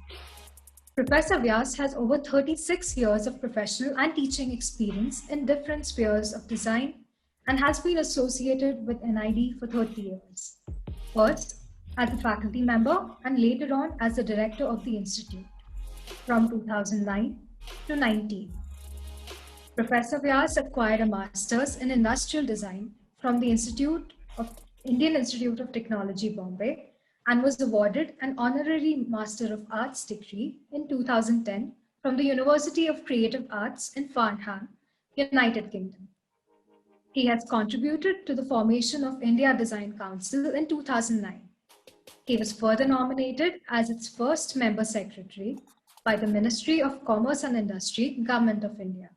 Professor Vyas has over 36 years of professional and teaching experience in different spheres of design and has been associated with NID for 30 years. First, as a faculty member and later on as the director of the institute from 2009 to 19. Professor Vyas acquired a master's in industrial design from the Indian Institute of Technology, Bombay, and was awarded an honorary Master of Arts degree in 2010 from the University of Creative Arts in Farnham, United Kingdom. He has contributed to the formation of India Design Council in 2009. He was further nominated as its first member secretary by the Ministry of Commerce and Industry, Government of India.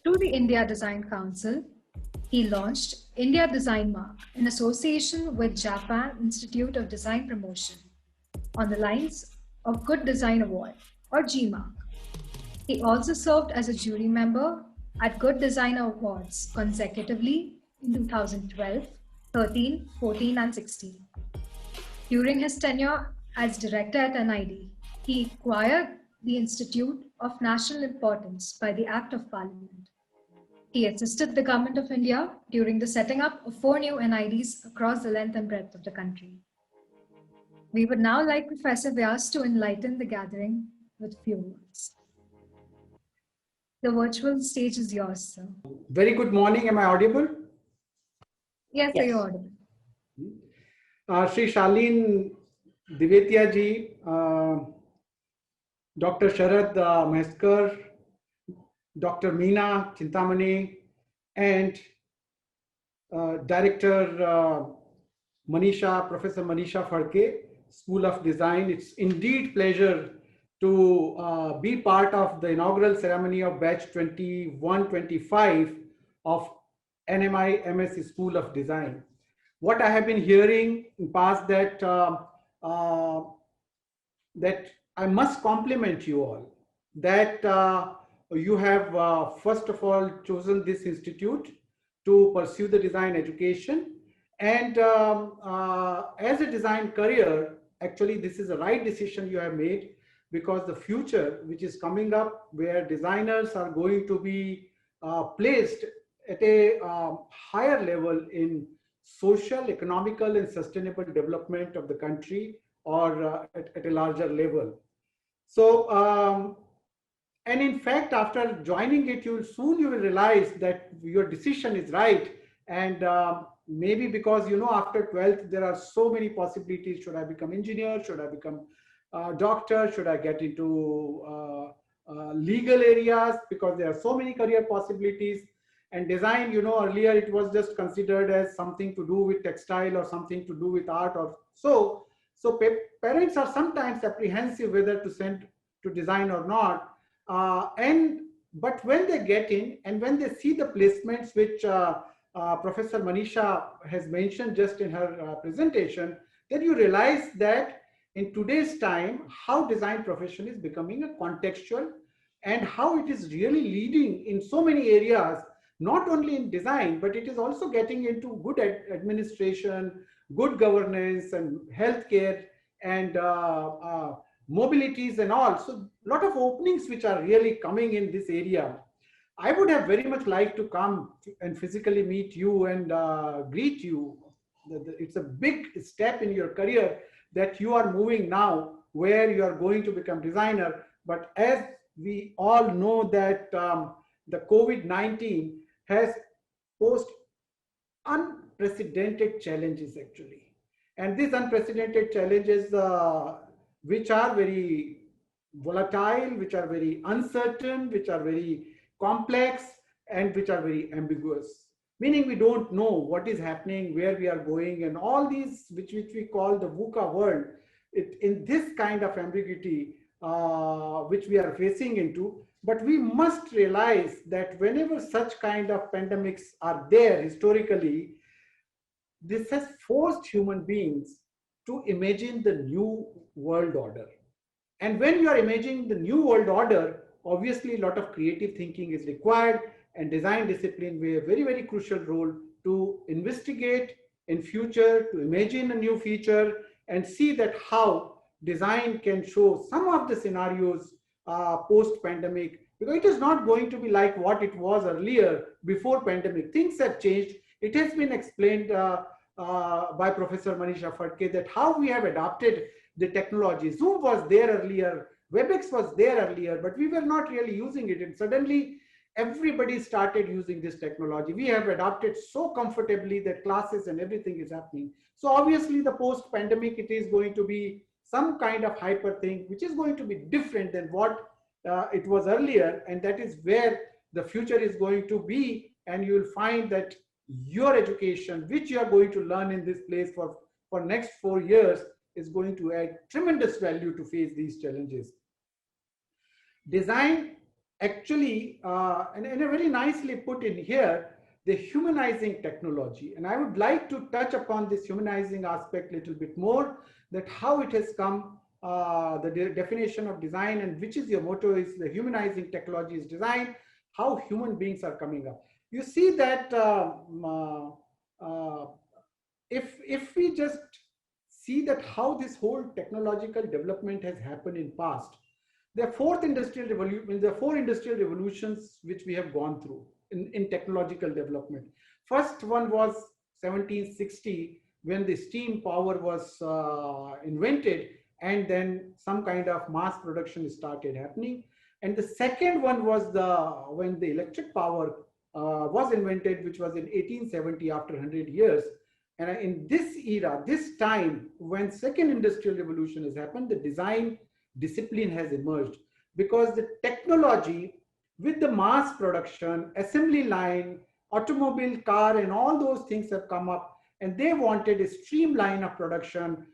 Through the India Design Council, he launched India Design Mark in association with Japan Institute of Design Promotion on the lines of Good Design Award or GMARK. He also served as a jury member at Good Design Awards consecutively in 2012, 13, 14, and 16. During his tenure as director at NID, he acquired the Institute of National Importance by the Act of Parliament. He assisted the Government of India during the setting up of 4 new NIDs across the length and breadth of the country. We would now like Professor Vyas to enlighten the gathering with few words. The virtual stage is yours, sir. Very good morning. Am I audible? Yes, sir, you're audible. Shri Shalin Divetiya ji, Dr. Sharad Maheskar, Dr. Meena Chintamani, and Director Manisha, Professor Manisha Phadke, School of Design. It's indeed pleasure to be part of the inaugural ceremony of batch 21-25 of NMI MS School of Design. What I have been hearing in past that that I must compliment you all, that you have first of all chosen this institute to pursue the design education, and as a design career, actually this is the right decision you have made, because the future which is coming up, where designers are going to be placed at a higher level in social, economical, and sustainable development of the country, or at a larger level. So, and in fact, after joining it, you will realize that your decision is right. And maybe because, you know, after 12th, there are so many possibilities. Should I become engineer? Should I become doctor? Should I get into legal areas? Because there are so many career possibilities. And design, you know, earlier it was just considered as something to do with textile or something to do with art or so. So parents are sometimes apprehensive whether to send to design or not. But when they get in and when they see the placements which Professor Manisha has mentioned just in her presentation, then you realize that in today's time, how design profession is becoming a contextual, and how it is really leading in so many areas, not only in design, but it is also getting into good administration, good governance, and healthcare, and mobilities and all. So a lot of openings which are really coming in this area. I would have very much liked to come and physically meet you and greet you. It's a big step in your career that you are moving now, where you are going to become designer. But as we all know that the COVID-19 has posed unprecedented challenges actually. And these unprecedented challenges, which are very volatile, which are very uncertain, which are very complex, and which are very ambiguous. Meaning we don't know what is happening, where we are going, and all these, which we call the VUCA world, in this kind of ambiguity, which we are facing into. But we must realize that whenever such kind of pandemics are there historically, this has forced human beings to imagine the new world order. And when you are imagining the new world order, obviously a lot of creative thinking is required, and design discipline play a very, very crucial role to investigate in future, to imagine a new future, and see that how design can show some of the scenarios post-pandemic, because it is not going to be like what it was earlier before pandemic. Things have changed. It has been explained by Professor Manisha Phadke that how we have adopted the technology. Zoom was there earlier, WebEx was there earlier, but we were not really using it. And suddenly everybody started using this technology. We have adopted so comfortably that classes and everything is happening. So obviously the post-pandemic, it is going to be some kind of hyper thing, which is going to be different than what it was earlier. And that is where the future is going to be. And you will find that your education, which you are going to learn in this place for next 4 years, is going to add tremendous value to face these challenges. Design actually, and a very nicely put in here, the humanizing technology. And I would like to touch upon this humanizing aspect a little bit more, that how it has come, the definition of design, and which is your motto is the humanizing technology is design, how human beings are coming up. You see that if we just see that how this whole technological development has happened in past. There are four industrial revolutions which we have gone through in technological development. First one was 1760, when the steam power was invented, and then some kind of mass production started happening. And the second one was when the electric power was invented, which was in 1870, after 100 years. And in this era, this time, when second industrial revolution has happened, the design discipline has emerged, because the technology with the mass production, assembly line, automobile, car, and all those things have come up, and they wanted a streamline of production,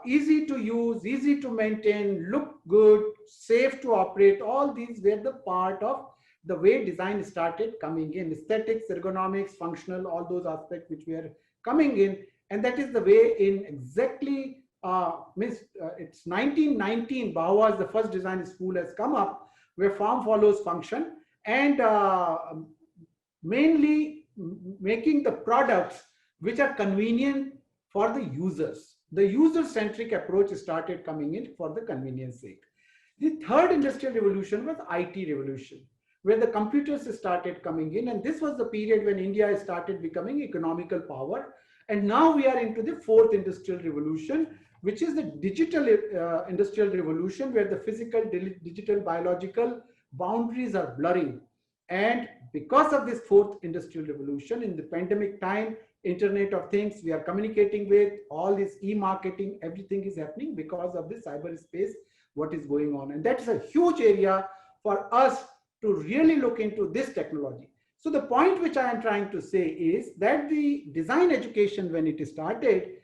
easy to use, easy to maintain, look good, safe to operate. All these were the part of the way design started coming in. Aesthetics, ergonomics, functional, all those aspects which were coming in. And that is the way in exactly, it's 1919, Bauhaus, the first design school, has come up, where form follows function, and mainly making the products which are convenient for the users. The user-centric approach started coming in for the convenience sake. The third industrial revolution was IT revolution, where the computers started coming in, and this was the period when India started becoming economical power. And now we are into the fourth industrial revolution, which is the digital industrial revolution, where the physical, digital, biological boundaries are blurring. And because of this fourth industrial revolution, in the pandemic time, Internet of Things, we are communicating with, all this e-marketing, everything is happening because of the cyberspace, what is going on. And that's a huge area for us to really look into this technology. So the point which I am trying to say is that the design education, when it started,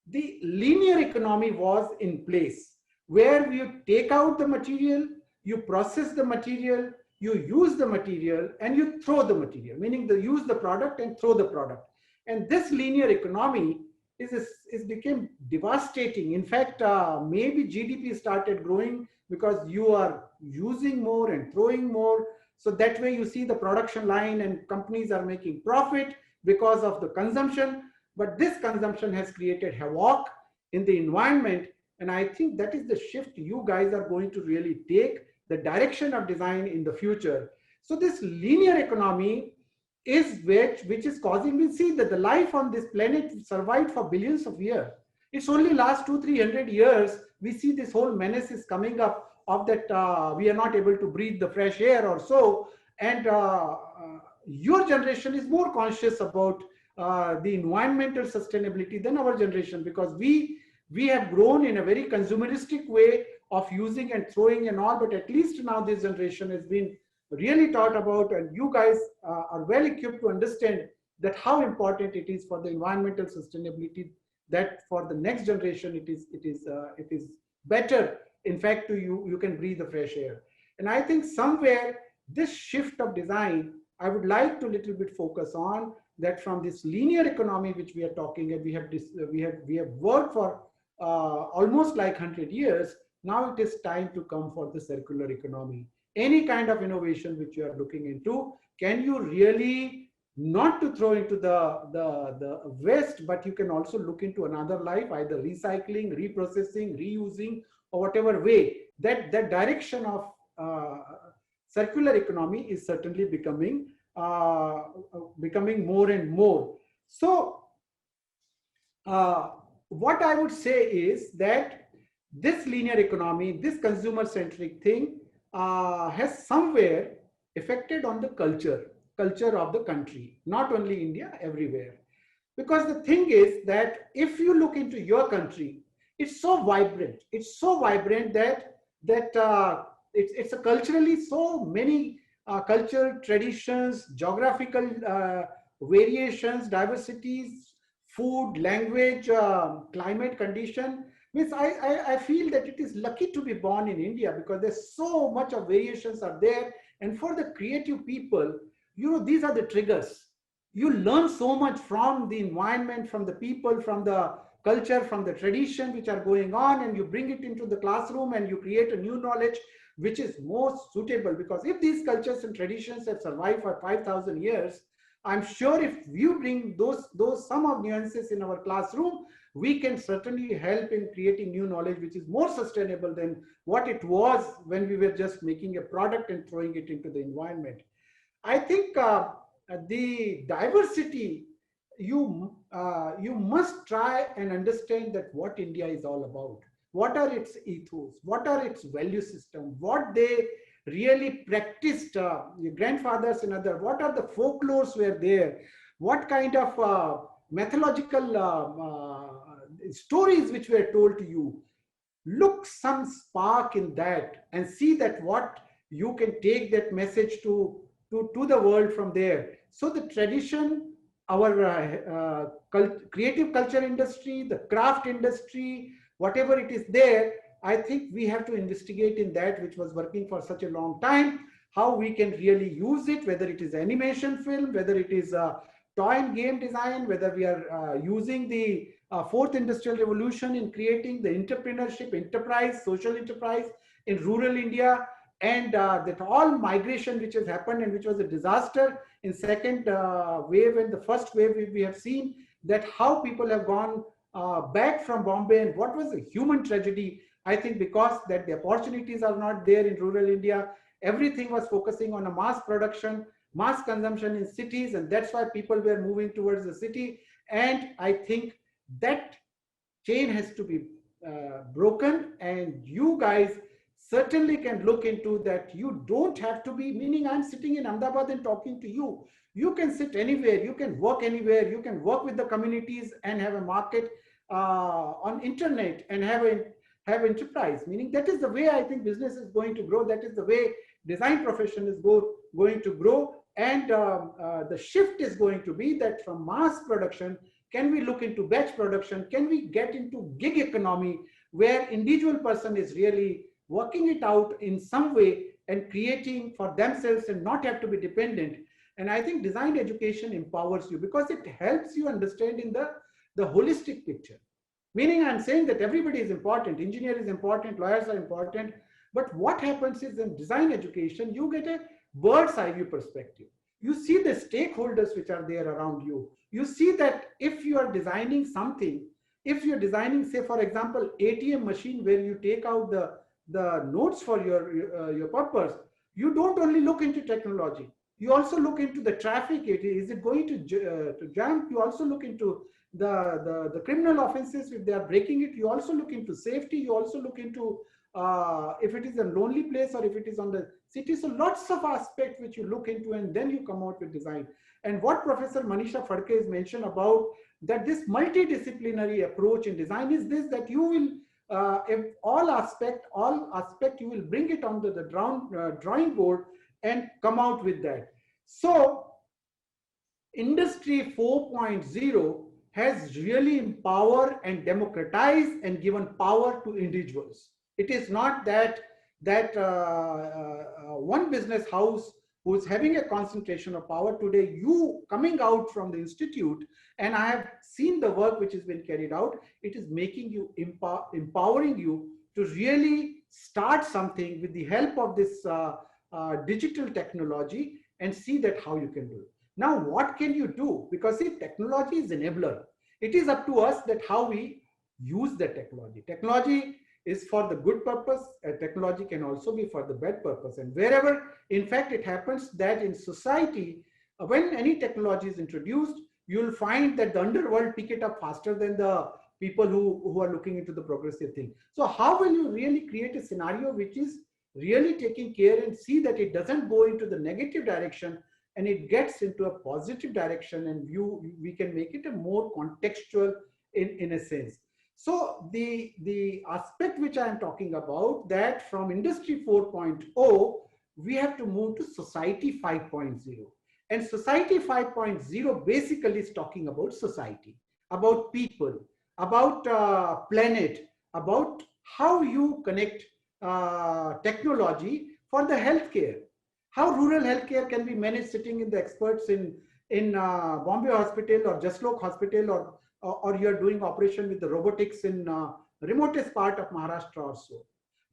the linear economy was in place, where you take out the material, you process the material, you use the material, and you throw the material, meaning you use the product and throw the product. And this linear economy is became devastating. In fact, maybe GDP started growing because you are using more and throwing more. So that way you see the production line and companies are making profit because of the consumption. But this consumption has created havoc in the environment. And I think that is the shift you guys are going to really take, the direction of design in the future. So this linear economy is which is causing, we see that the life on this planet survived for billions of years. It's only last 200-300 years we see this whole menace is coming up of that we are not able to breathe the fresh air or so. And your generation is more conscious about the environmental sustainability than our generation, because we have grown in a very consumeristic way of using and throwing and all. But at least now this generation has been really taught about, and you guys are well equipped to understand that how important it is for the environmental sustainability, that for the next generation it is better, in fact, you can breathe the fresh air. And I think somewhere this shift of design, I would like to little bit focus on that, from this linear economy which we are talking, and we have worked for almost like 100 years. Now it is time to come for the circular economy. Any kind of innovation which you are looking into, can you really not to throw into the waste, but you can also look into another life, either recycling, reprocessing, reusing, or whatever way. That direction of circular economy is certainly becoming more and more. So what I would say is that this linear economy, this consumer-centric thing, has somewhere affected on the culture of the country, not only India, everywhere. Because the thing is that if you look into your country, it's so vibrant. It's so vibrant that it's a culturally so many cultural traditions, geographical variations, diversities, food, language, climate condition. Means I feel that it is lucky to be born in India, because there's so much of variations are there. And for the creative people, these are the triggers. You learn so much from the environment, from the people, from the culture, from the tradition which are going on, and you bring it into the classroom and you create a new knowledge which is more suitable. Because if these cultures and traditions have survived for 5,000 years, I'm sure if you bring those some of nuances in our classroom, we can certainly help in creating new knowledge which is more sustainable than what it was when we were just making a product and throwing it into the environment. I think the diversity, you must try and understand that what India is all about. What are its ethos? What are its value system? What they really practiced, your grandfathers and other, what are the folklores were there? What kind of mythological stories which were told to you? Look some spark in that and see that what you can take that message to the world from there. So the tradition, our creative culture industry, the craft industry, whatever it is there, I think we have to investigate in that which was working for such a long time, how we can really use it, whether it is animation film, whether it is toy and game design, whether we are using the fourth industrial revolution in creating the entrepreneurship, enterprise, social enterprise in rural India, and that all migration which has happened and which was a disaster in second wave and the first wave, we have seen that how people have gone back from Bombay and what was a human tragedy. I think because that the opportunities are not there in rural India, everything was focusing on a mass production, mass consumption in cities, and that's why people were moving towards the city. And I think that chain has to be broken, and you guys certainly can look into that. You don't have to be, meaning I'm sitting in Ahmedabad and talking to you. You can sit anywhere, you can work anywhere, you can work with the communities and have a market on internet and have enterprise, meaning that is the way I think business is going to grow. That is the way design profession is going to grow. And the shift is going to be that from mass production, can we look into batch production? Can we get into gig economy where individual person is really working it out in some way and creating for themselves and not have to be dependent? And I think design education empowers you because it helps you understand in the holistic picture. Meaning I'm saying that everybody is important, engineer is important, lawyers are important, but what happens is in design education, you get a bird's eye view perspective. You see the stakeholders which are there around you. You see that if you are designing something, if you're designing, say for example, ATM machine where you take out the notes for your purpose, you don't only look into technology. You also look into the traffic. Is it going to jam? You also look into the criminal offenses if they are breaking it. You also look into safety. You also look into if it is a lonely place or if it is on the city. So lots of aspects which you look into, and then you come out with design. And what Professor Manisha Phadke has mentioned about that this multidisciplinary approach in design is this, that you will if all aspect you will bring it onto the drawing board and come out with that. So Industry 4.0 has really empowered and democratized and given power to individuals. It is not that one business house who is having a concentration of power today. You coming out from the institute, and I have seen the work which has been carried out, it is making you, empowering you to really start something with the help of this digital technology and see that how you can do it. Now, what can you do? Because see, technology is enabler. It is up to us that how we use the technology. Technology is for the good purpose. Technology can also be for the bad purpose. And wherever, in fact, it happens that in society, when any technology is introduced, you'll find that the underworld pick it up faster than the people who are looking into the progressive thing. So how will you really create a scenario which is really taking care and see that it doesn't go into the negative direction and it gets into a positive direction, and we can make it a more contextual in a sense. So the aspect which I am talking about, that from Industry 4.0, we have to move to Society 5.0. And Society 5.0 basically is talking about society, about people, about planet, about how you connect technology for the healthcare. How rural healthcare can be managed sitting in the experts in Bombay Hospital or Jaslok Hospital, or you're doing operation with the robotics in remotest part of Maharashtra also.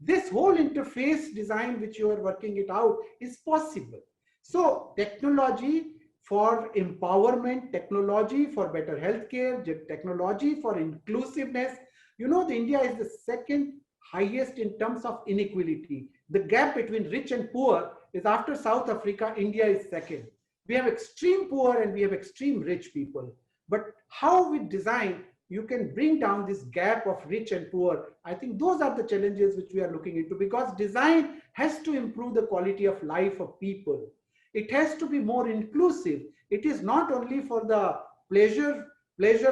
This whole interface design which you are working it out is possible. So technology for empowerment, technology for better healthcare, technology for inclusiveness. You know, the India is the second highest in terms of inequality. The gap between rich and poor is, after South Africa, India is second. We have extreme poor and we have extreme rich people. But how with design you can bring down this gap of rich and poor, I think those are the challenges which we are looking into, because design has to improve the quality of life of people. It has to be more inclusive. It is not only for the pleasure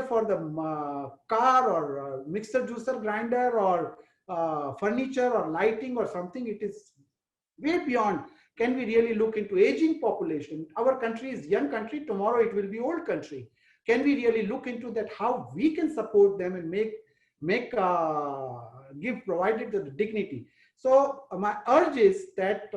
for the car or mixer, juicer, grinder, or furniture or lighting or something. It is way beyond. Can we really look into aging population? Our country is young country. Tomorrow it will be old country. Can we really look into that, how we can support them and provided the dignity? So my urge is that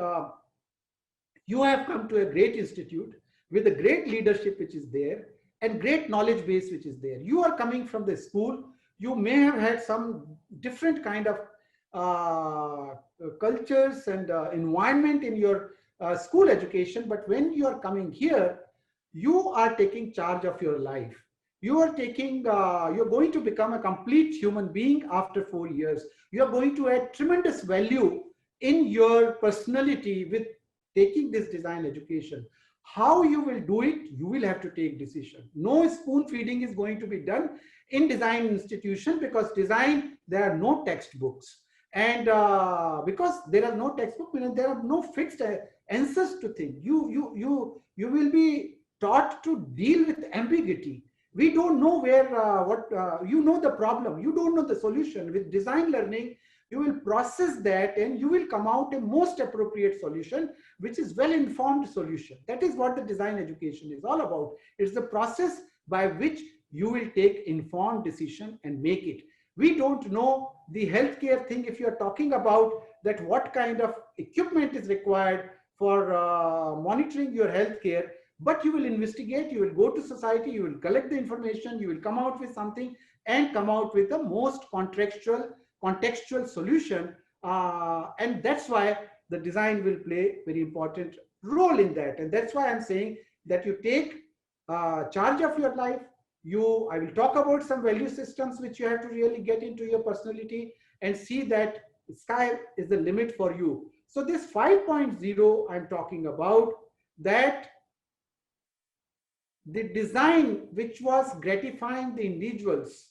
you have come to a great institute with a great leadership which is there and great knowledge base which is there. You are coming from the school. You may have had some different kind of cultures and environment in your school education, but when you are coming here, you are taking charge of your life. You are taking, you're going to become a complete human being after 4 years. You're going to add tremendous value in your personality with taking this design education. How you will do it, you will have to take decision. No spoon feeding is going to be done in design institution, because design, there are no textbooks. And because there are no textbook, there are no fixed answers to things. You will be taught to deal with ambiguity. We don't know where, you know the problem, you don't know the solution. With design learning, you will process that and you will come out a most appropriate solution, which is well-informed solution. That is what the design education is all about. It's the process by which you will take informed decision and make it. We don't know the healthcare thing. If you're talking about that, what kind of equipment is required for monitoring your healthcare, but you will investigate, you will go to society, you will collect the information, you will come out with something and come out with the most contextual solution. And that's why the design will play very important role in that. And that's why I'm saying that you take charge of your life. I will talk about some value systems which you have to really get into your personality and see that sky is the limit for you. So this 5.0 I'm talking about, that the design which was gratifying the individuals,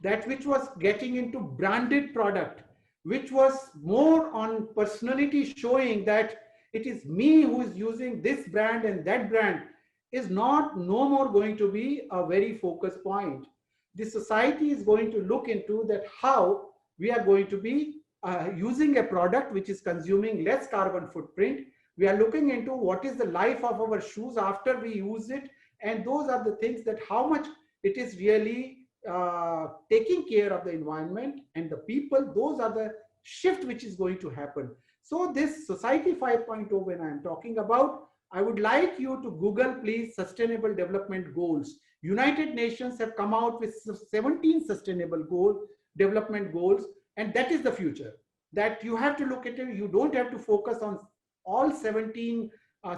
that which was getting into branded product, which was more on personality, showing that it is me who is using this brand and that brand, is no more going to be a very focused point. The society is going to look into that, how we are going to be using a product which is consuming less carbon footprint. We are looking into what is the life of our shoes after we use it. And those are the things, that how much it is really taking care of the environment and the people. Those are the shift which is going to happen. So this Society 5.0, when I'm talking about, I would like you to Google, please, Sustainable Development Goals. United Nations have come out with 17 sustainable development goals, and that is the future. That you have to look at it. You don't have to focus on all 17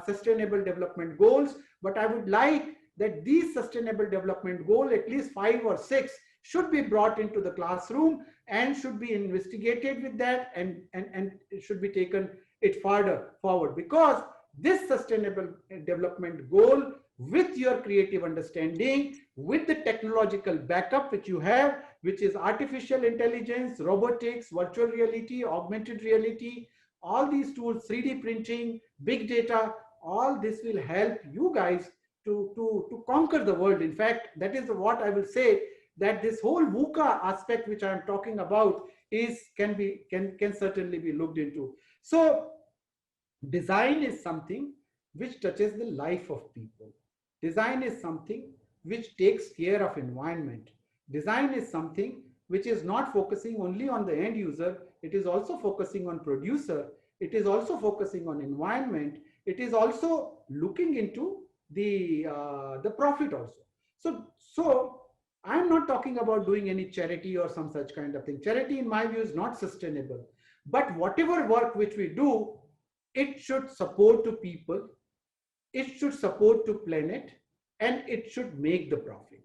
sustainable development goals, but I would like that these sustainable development goals, at least 5 or 6, should be brought into the classroom and should be investigated with that, and it should be taken it further forward. Because this sustainable development goal, with your creative understanding, with the technological backup which you have, which is artificial intelligence, robotics, virtual reality, augmented reality, all these tools, 3D printing, big data, all this will help you guys to conquer the world. In fact, that is what I will say, that this whole VUCA aspect which I am talking about can certainly be looked into. So design is something which touches the life of people. Design is something which takes care of environment. Design is something which is not focusing only on the end user. It is also focusing on producer. It is also focusing on environment. It is also looking into the profit also. So I'm not talking about doing any charity or some such kind of thing. Charity, in my view, is not sustainable. But whatever work which we do, it should support to people. it should support to planet, and it should make the profit.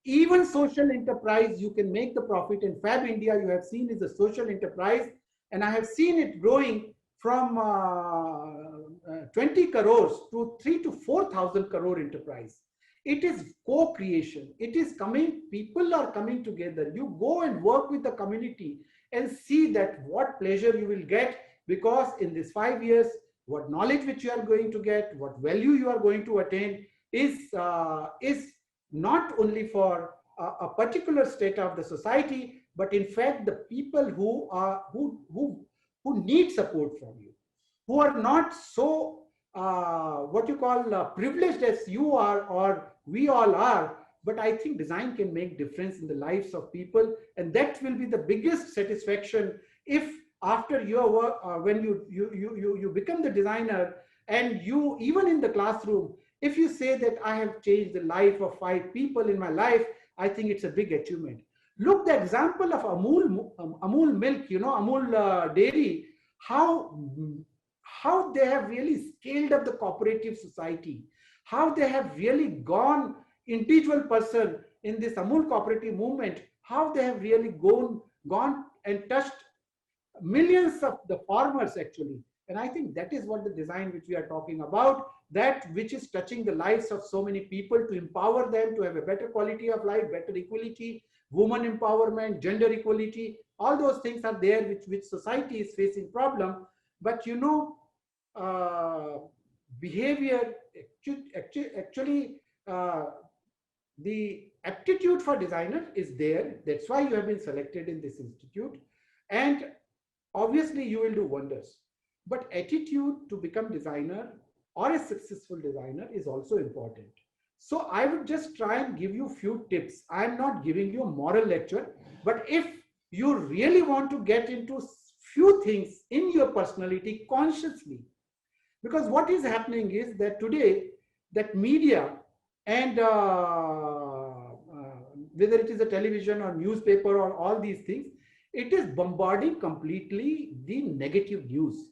Even social enterprise, you can make the profit. In Fab India, you have seen is a social enterprise, and I have seen it growing from 20 crores to 3 to 4,000 crore enterprise. It is co-creation. It is coming, people are coming together. You go and work with the community and see that what pleasure you will get, because in this 5 years, what knowledge which you are going to get, what value you are going to attain is not only for a particular state of the society, but in fact the people who need support from you, who are not so what you call privileged as you are or we all are. But I think design can make difference in the lives of people, and that will be the biggest satisfaction if after your work, when you become the designer, and you, even in the classroom, if you say that I have changed the life of 5 people in my life, I think it's a big achievement. Look, the example of Amul milk, you know, Amul dairy, how they have really scaled up the cooperative society, how they have really gone individual person in this Amul cooperative movement, how they have really gone and touched millions of the farmers actually. And I think that is what the design which we are talking about, that which is touching the lives of so many people, to empower them to have a better quality of life, better equality, woman empowerment, gender equality. All those things are there which society is facing problem. But you know, behavior actually the aptitude for designer is there. That's why you have been selected in this institute, and obviously you will do wonders. But attitude to become designer or a successful designer is also important. So I would just try and give you a few tips. I am not giving you a moral lecture, but if you really want to get into few things in your personality consciously, because what is happening is that today that media and whether it is a television or newspaper or all these things, it is bombarding completely the negative news,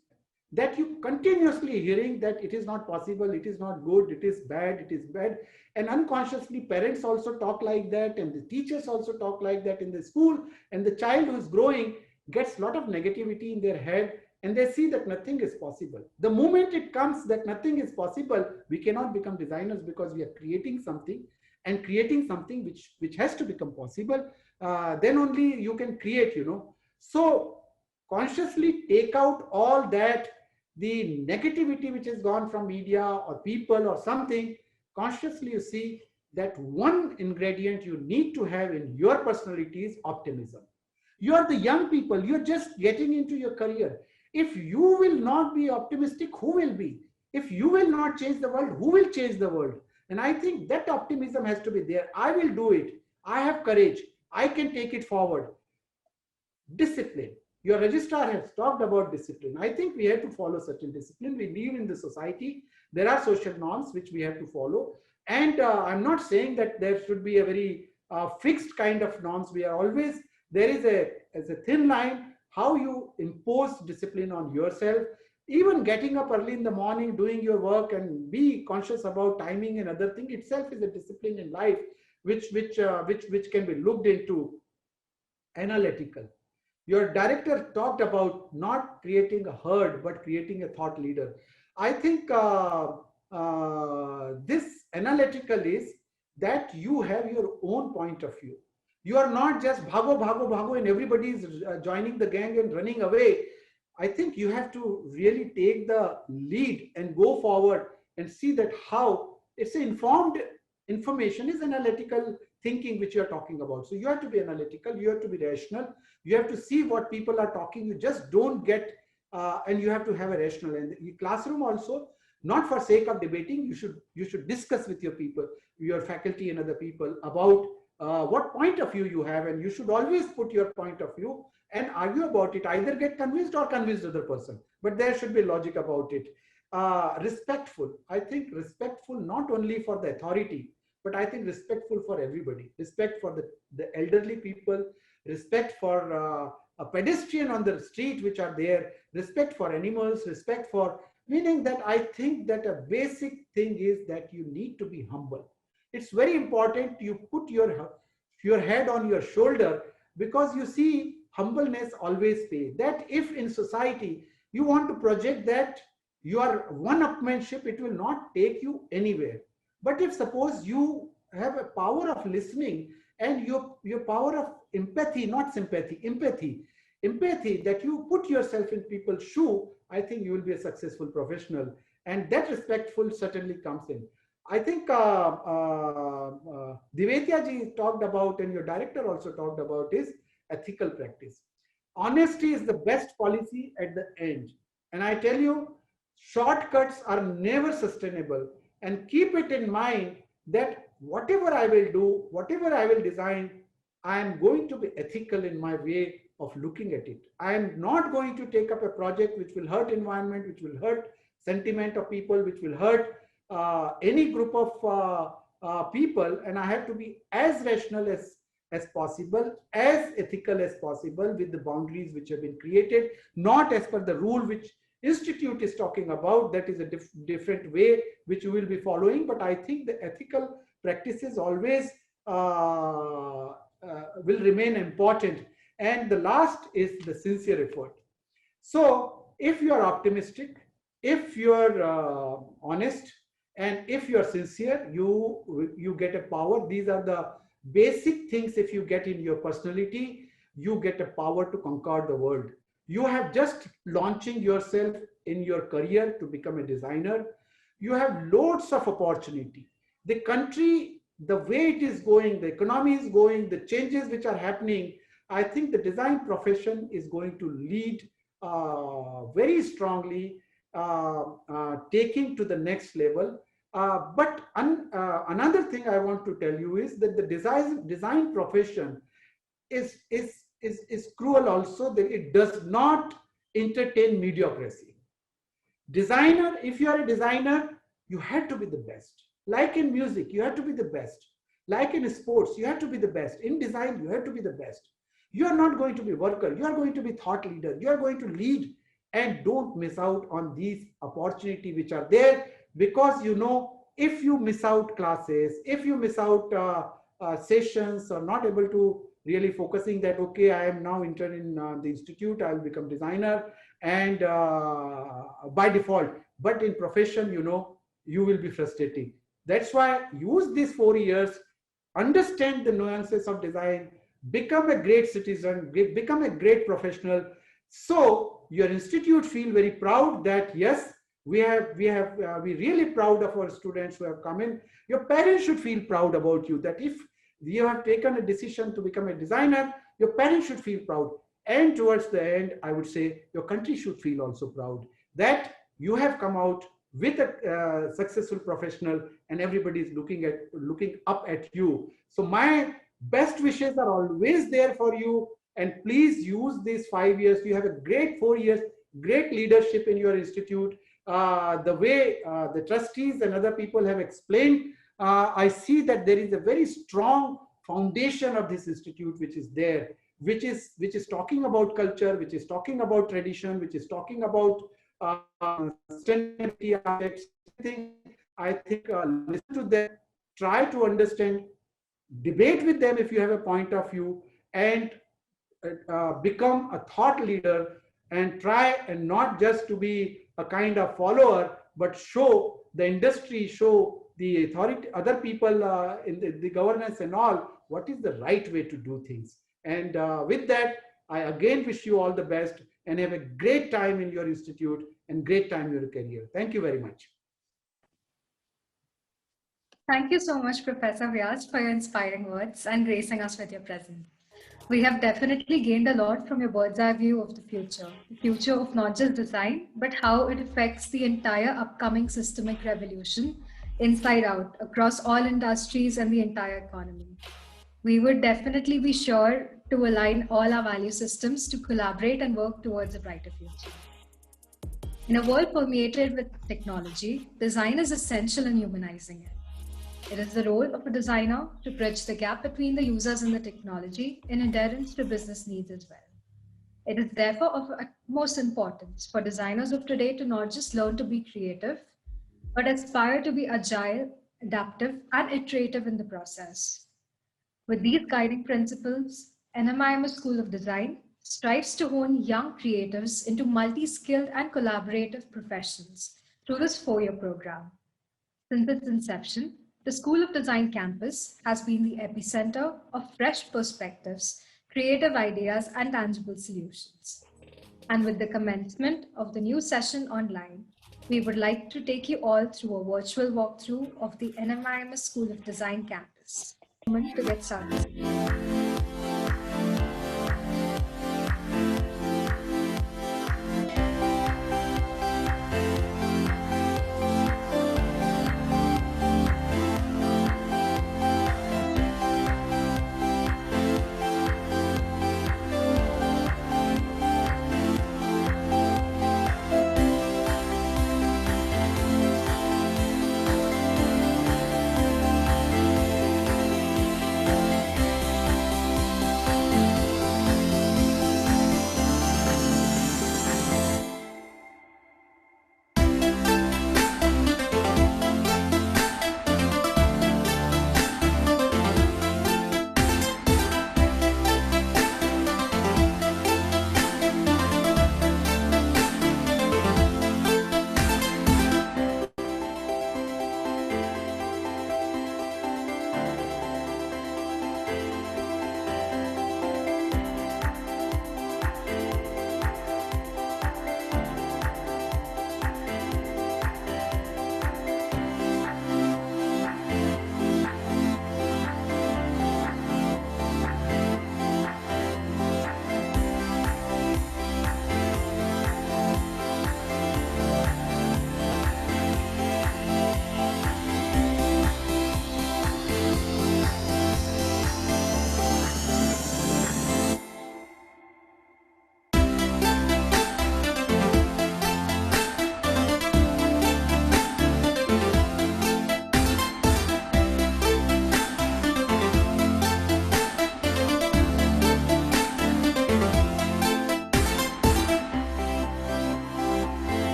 that you continuously hearing that it is not possible, it is not good, it is bad, and unconsciously parents also talk like that, and the teachers also talk like that in the school, and the child who is growing gets a lot of negativity in their head, and they see that nothing is possible. The moment it comes that nothing is possible, we cannot become designers, because we are creating something, and creating something which has to become possible. Then only you can create, you know. So consciously take out all that, the negativity which has gone from media or people or something. Consciously you see that one ingredient you need to have in your personality is optimism. You are the young people, you're just getting into your career. If you will not be optimistic, who will be? If you will not change the world, who will change the world? And I think that optimism has to be there. I will do it. I have courage. I can take it forward. Discipline. Your registrar has talked about discipline. I think we have to follow certain discipline. We live in the society. There are social norms which we have to follow. And I'm not saying that there should be a very fixed kind of norms. We are always, there is a thin line, how you impose discipline on yourself. Even getting up early in the morning, doing your work and be conscious about timing and other thing itself is a discipline in life, which can be looked into. Analytical. Your director talked about not creating a herd, but creating a thought leader. I think this analytical is that you have your own point of view. You are not just bhago, bhago, bhago, and everybody is joining the gang and running away. I think you have to really take the lead and go forward and see that how it's informed information is analytical thinking which you are talking about. So you have to be analytical, you have to be rational, you have to see what people are talking. You just don't get and you have to have a rational. And the classroom also, not for sake of debating, you should discuss with your people, your faculty and other people about what point of view you have, and you should always put your point of view and argue about it. Either get convinced or convince the other person, but there should be logic about it. Respectful. I think respectful not only for the authority, but I think respectful for everybody. Respect for the elderly people, respect for a pedestrian on the street which are there, respect for animals, respect for Meaning that I think that a basic thing is that you need to be humble. It's very important you put your head on your shoulder, because you see, humbleness always pays. That if in society you want to project that your one-upmanship, it will not take you anywhere. But if suppose you have a power of listening and your power of empathy, not sympathy, empathy, that you put yourself in people's shoe, I think you will be a successful professional. And that respectful certainly comes in. I think Divetya ji talked about, and your director also talked about, is ethical practice. Honesty is the best policy at the end. And I tell you, shortcuts are never sustainable. And keep it in mind that whatever I will do, whatever I will design, I am going to be ethical in my way of looking at it. I am not going to take up a project which will hurt environment, which will hurt sentiment of people, which will hurt any group of people. And I have to be as rational as possible, as ethical as possible, with the boundaries which have been created, not as per the rule which institute is talking about. That is a different way which you will be following. But I think the ethical practices always will remain important. And the last is the sincere effort. So if you are optimistic, if you are honest, and if you are sincere, you get a power. These are the basic things. If you get in your personality, you get a power to conquer the world. You have just launching yourself in your career to become a designer. You have loads of opportunity. The country, the way it is going, the economy is going, the changes which are happening, I think the design profession is going to lead very strongly, taking to the next level. But another thing I want to tell you is that the design profession is cruel also, that it does not entertain mediocrity. Designer, if you are a designer, you have to be the best. Like in music, you have to be the best. Like in sports, you have to be the best. In design, you have to be the best. You are not going to be worker. You are going to be thought leader. You are going to lead, and don't miss out on these opportunities which are there, because you know, if you miss out classes, if you miss out sessions, or not able to really focusing that, okay, I am now intern in the institute, I will become designer, and by default, but in profession, you know, you will be frustrating. That's why use these 4 years, understand the nuances of design, become a great citizen, become a great professional. So your institute feel very proud that yes, we really proud of our students who have come in. Your parents should feel proud about you, that if you have taken a decision to become a designer, your parents should feel proud. And towards the end, I would say your country should feel also proud that you have come out with a successful professional, and everybody is looking up at you. So my best wishes are always there for you, and please use these 5 years. You have a great 4 years, great leadership in your institute. The way the trustees and other people have explained, I see that there is a very strong foundation of this institute which is there, which is talking about culture, which is talking about tradition, which is talking about sustainability aspects. I think listen to them, try to understand, debate with them if you have a point of view, and become a thought leader, and try and not just to be a kind of follower, but show the industry, show the authority, other people in the governance and all, what is the right way to do things. And with that, I again wish you all the best, and have a great time in your institute and great time in your career. Thank you very much. Thank you so much, Professor Vyas, for your inspiring words and gracing us with your presence. We have definitely gained a lot from your bird's eye view of the future of not just design, but how it affects the entire upcoming systemic revolution inside out across all industries and the entire economy. We would definitely be sure to align all our value systems to collaborate and work towards a brighter future. In a world permeated with technology, design is essential in humanizing it. It is the role of a designer to bridge the gap between the users and the technology in adherence to business needs as well. It is therefore of utmost importance for designers of today to not just learn to be creative, but aspire to be agile, adaptive, and iterative in the process. With these guiding principles, NMIMS School of Design strives to hone young creatives into multi-skilled and collaborative professions through this 4-year program. Since its inception, the School of Design campus has been the epicenter of fresh perspectives, creative ideas, and tangible solutions. And with the commencement of the new session online, we would like to take you all through a virtual walkthrough of the NMIMS School of Design campus. Moment to get started.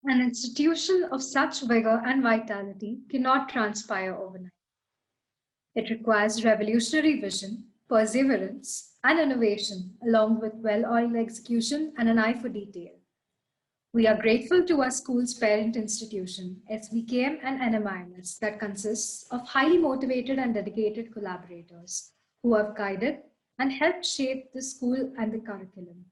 An institution of such vigor and vitality cannot transpire overnight. It requires revolutionary vision, perseverance, and innovation, along with well-oiled execution and an eye for detail. We are grateful to our school's parent institution, SVKM and NMIMS, that consists of highly motivated and dedicated collaborators who have guided and helped shape the school and the curriculum.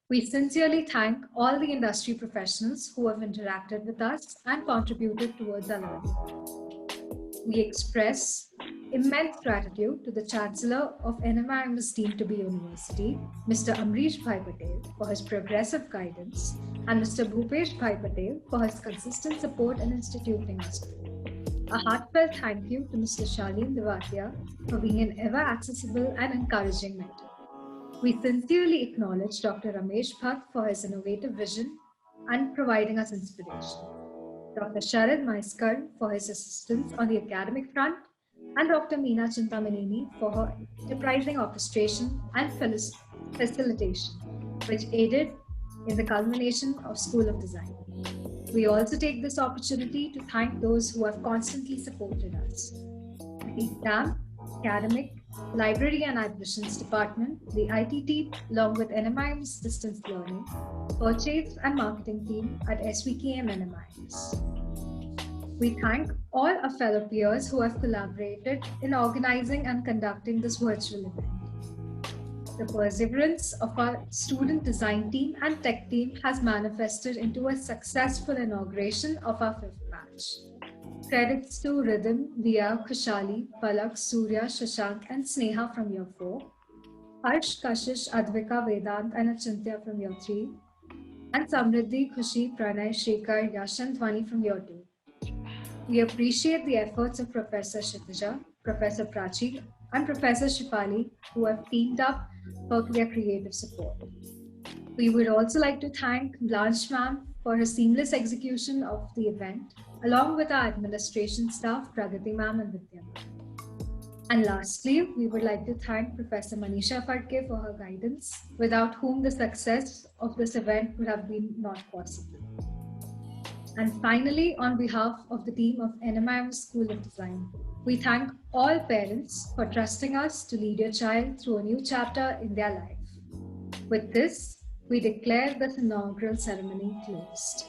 We sincerely thank all the industry professionals who have interacted with us and contributed towards our learning. We express immense gratitude to the Chancellor of NMIMS Deemed to be University, Mr. Amrish Bhai Patel, for his progressive guidance, and Mr. Bhupesh Bhai Patel for his consistent support in instituting us. A heartfelt thank you to Mr. Shaleen Devatia for being an ever accessible and encouraging mentor. We sincerely acknowledge Dr. Ramesh Bhatt for his innovative vision and providing us inspiration, Dr. Sharad Maiskar for his assistance on the academic front, and Dr. Meena Chintamaneni for her enterprising orchestration and facilitation, which aided in the culmination of School of Design. We also take this opportunity to thank those who have constantly supported us, the exam, academic, Library and Admissions Department, the IT team, along with NMIMS Distance Learning, Purchase and Marketing team at SVKM NMIMS. We thank all our fellow peers who have collaborated in organizing and conducting this virtual event. The perseverance of our student design team and tech team has manifested into a successful inauguration of our 5th batch. Credits to Rhythm, Diya, Khushali, Palak, Surya, Shashank, and Sneha from year 4, Harsh, Kashish, Advika, Vedant, and Achintya from year 3, and Samriddhi, Khushi, Pranay, Shrikar, Yash, and Dhwani from year 2. We appreciate the efforts of Professor Kshitija, Professor Prachi, and Professor Shipali, who have teamed up for their creative support. We would also like to thank Blanche ma'am for her seamless execution of the event, along with our administration staff, Pragati ma'am and Vidya ma'am. And lastly, we would like to thank Professor Manisha Phadke for her guidance, without whom the success of this event would have been not possible. And finally, on behalf of the team of NMIMS School of Design, we thank all parents for trusting us to lead your child through a new chapter in their life. With this, we declare this inaugural ceremony closed.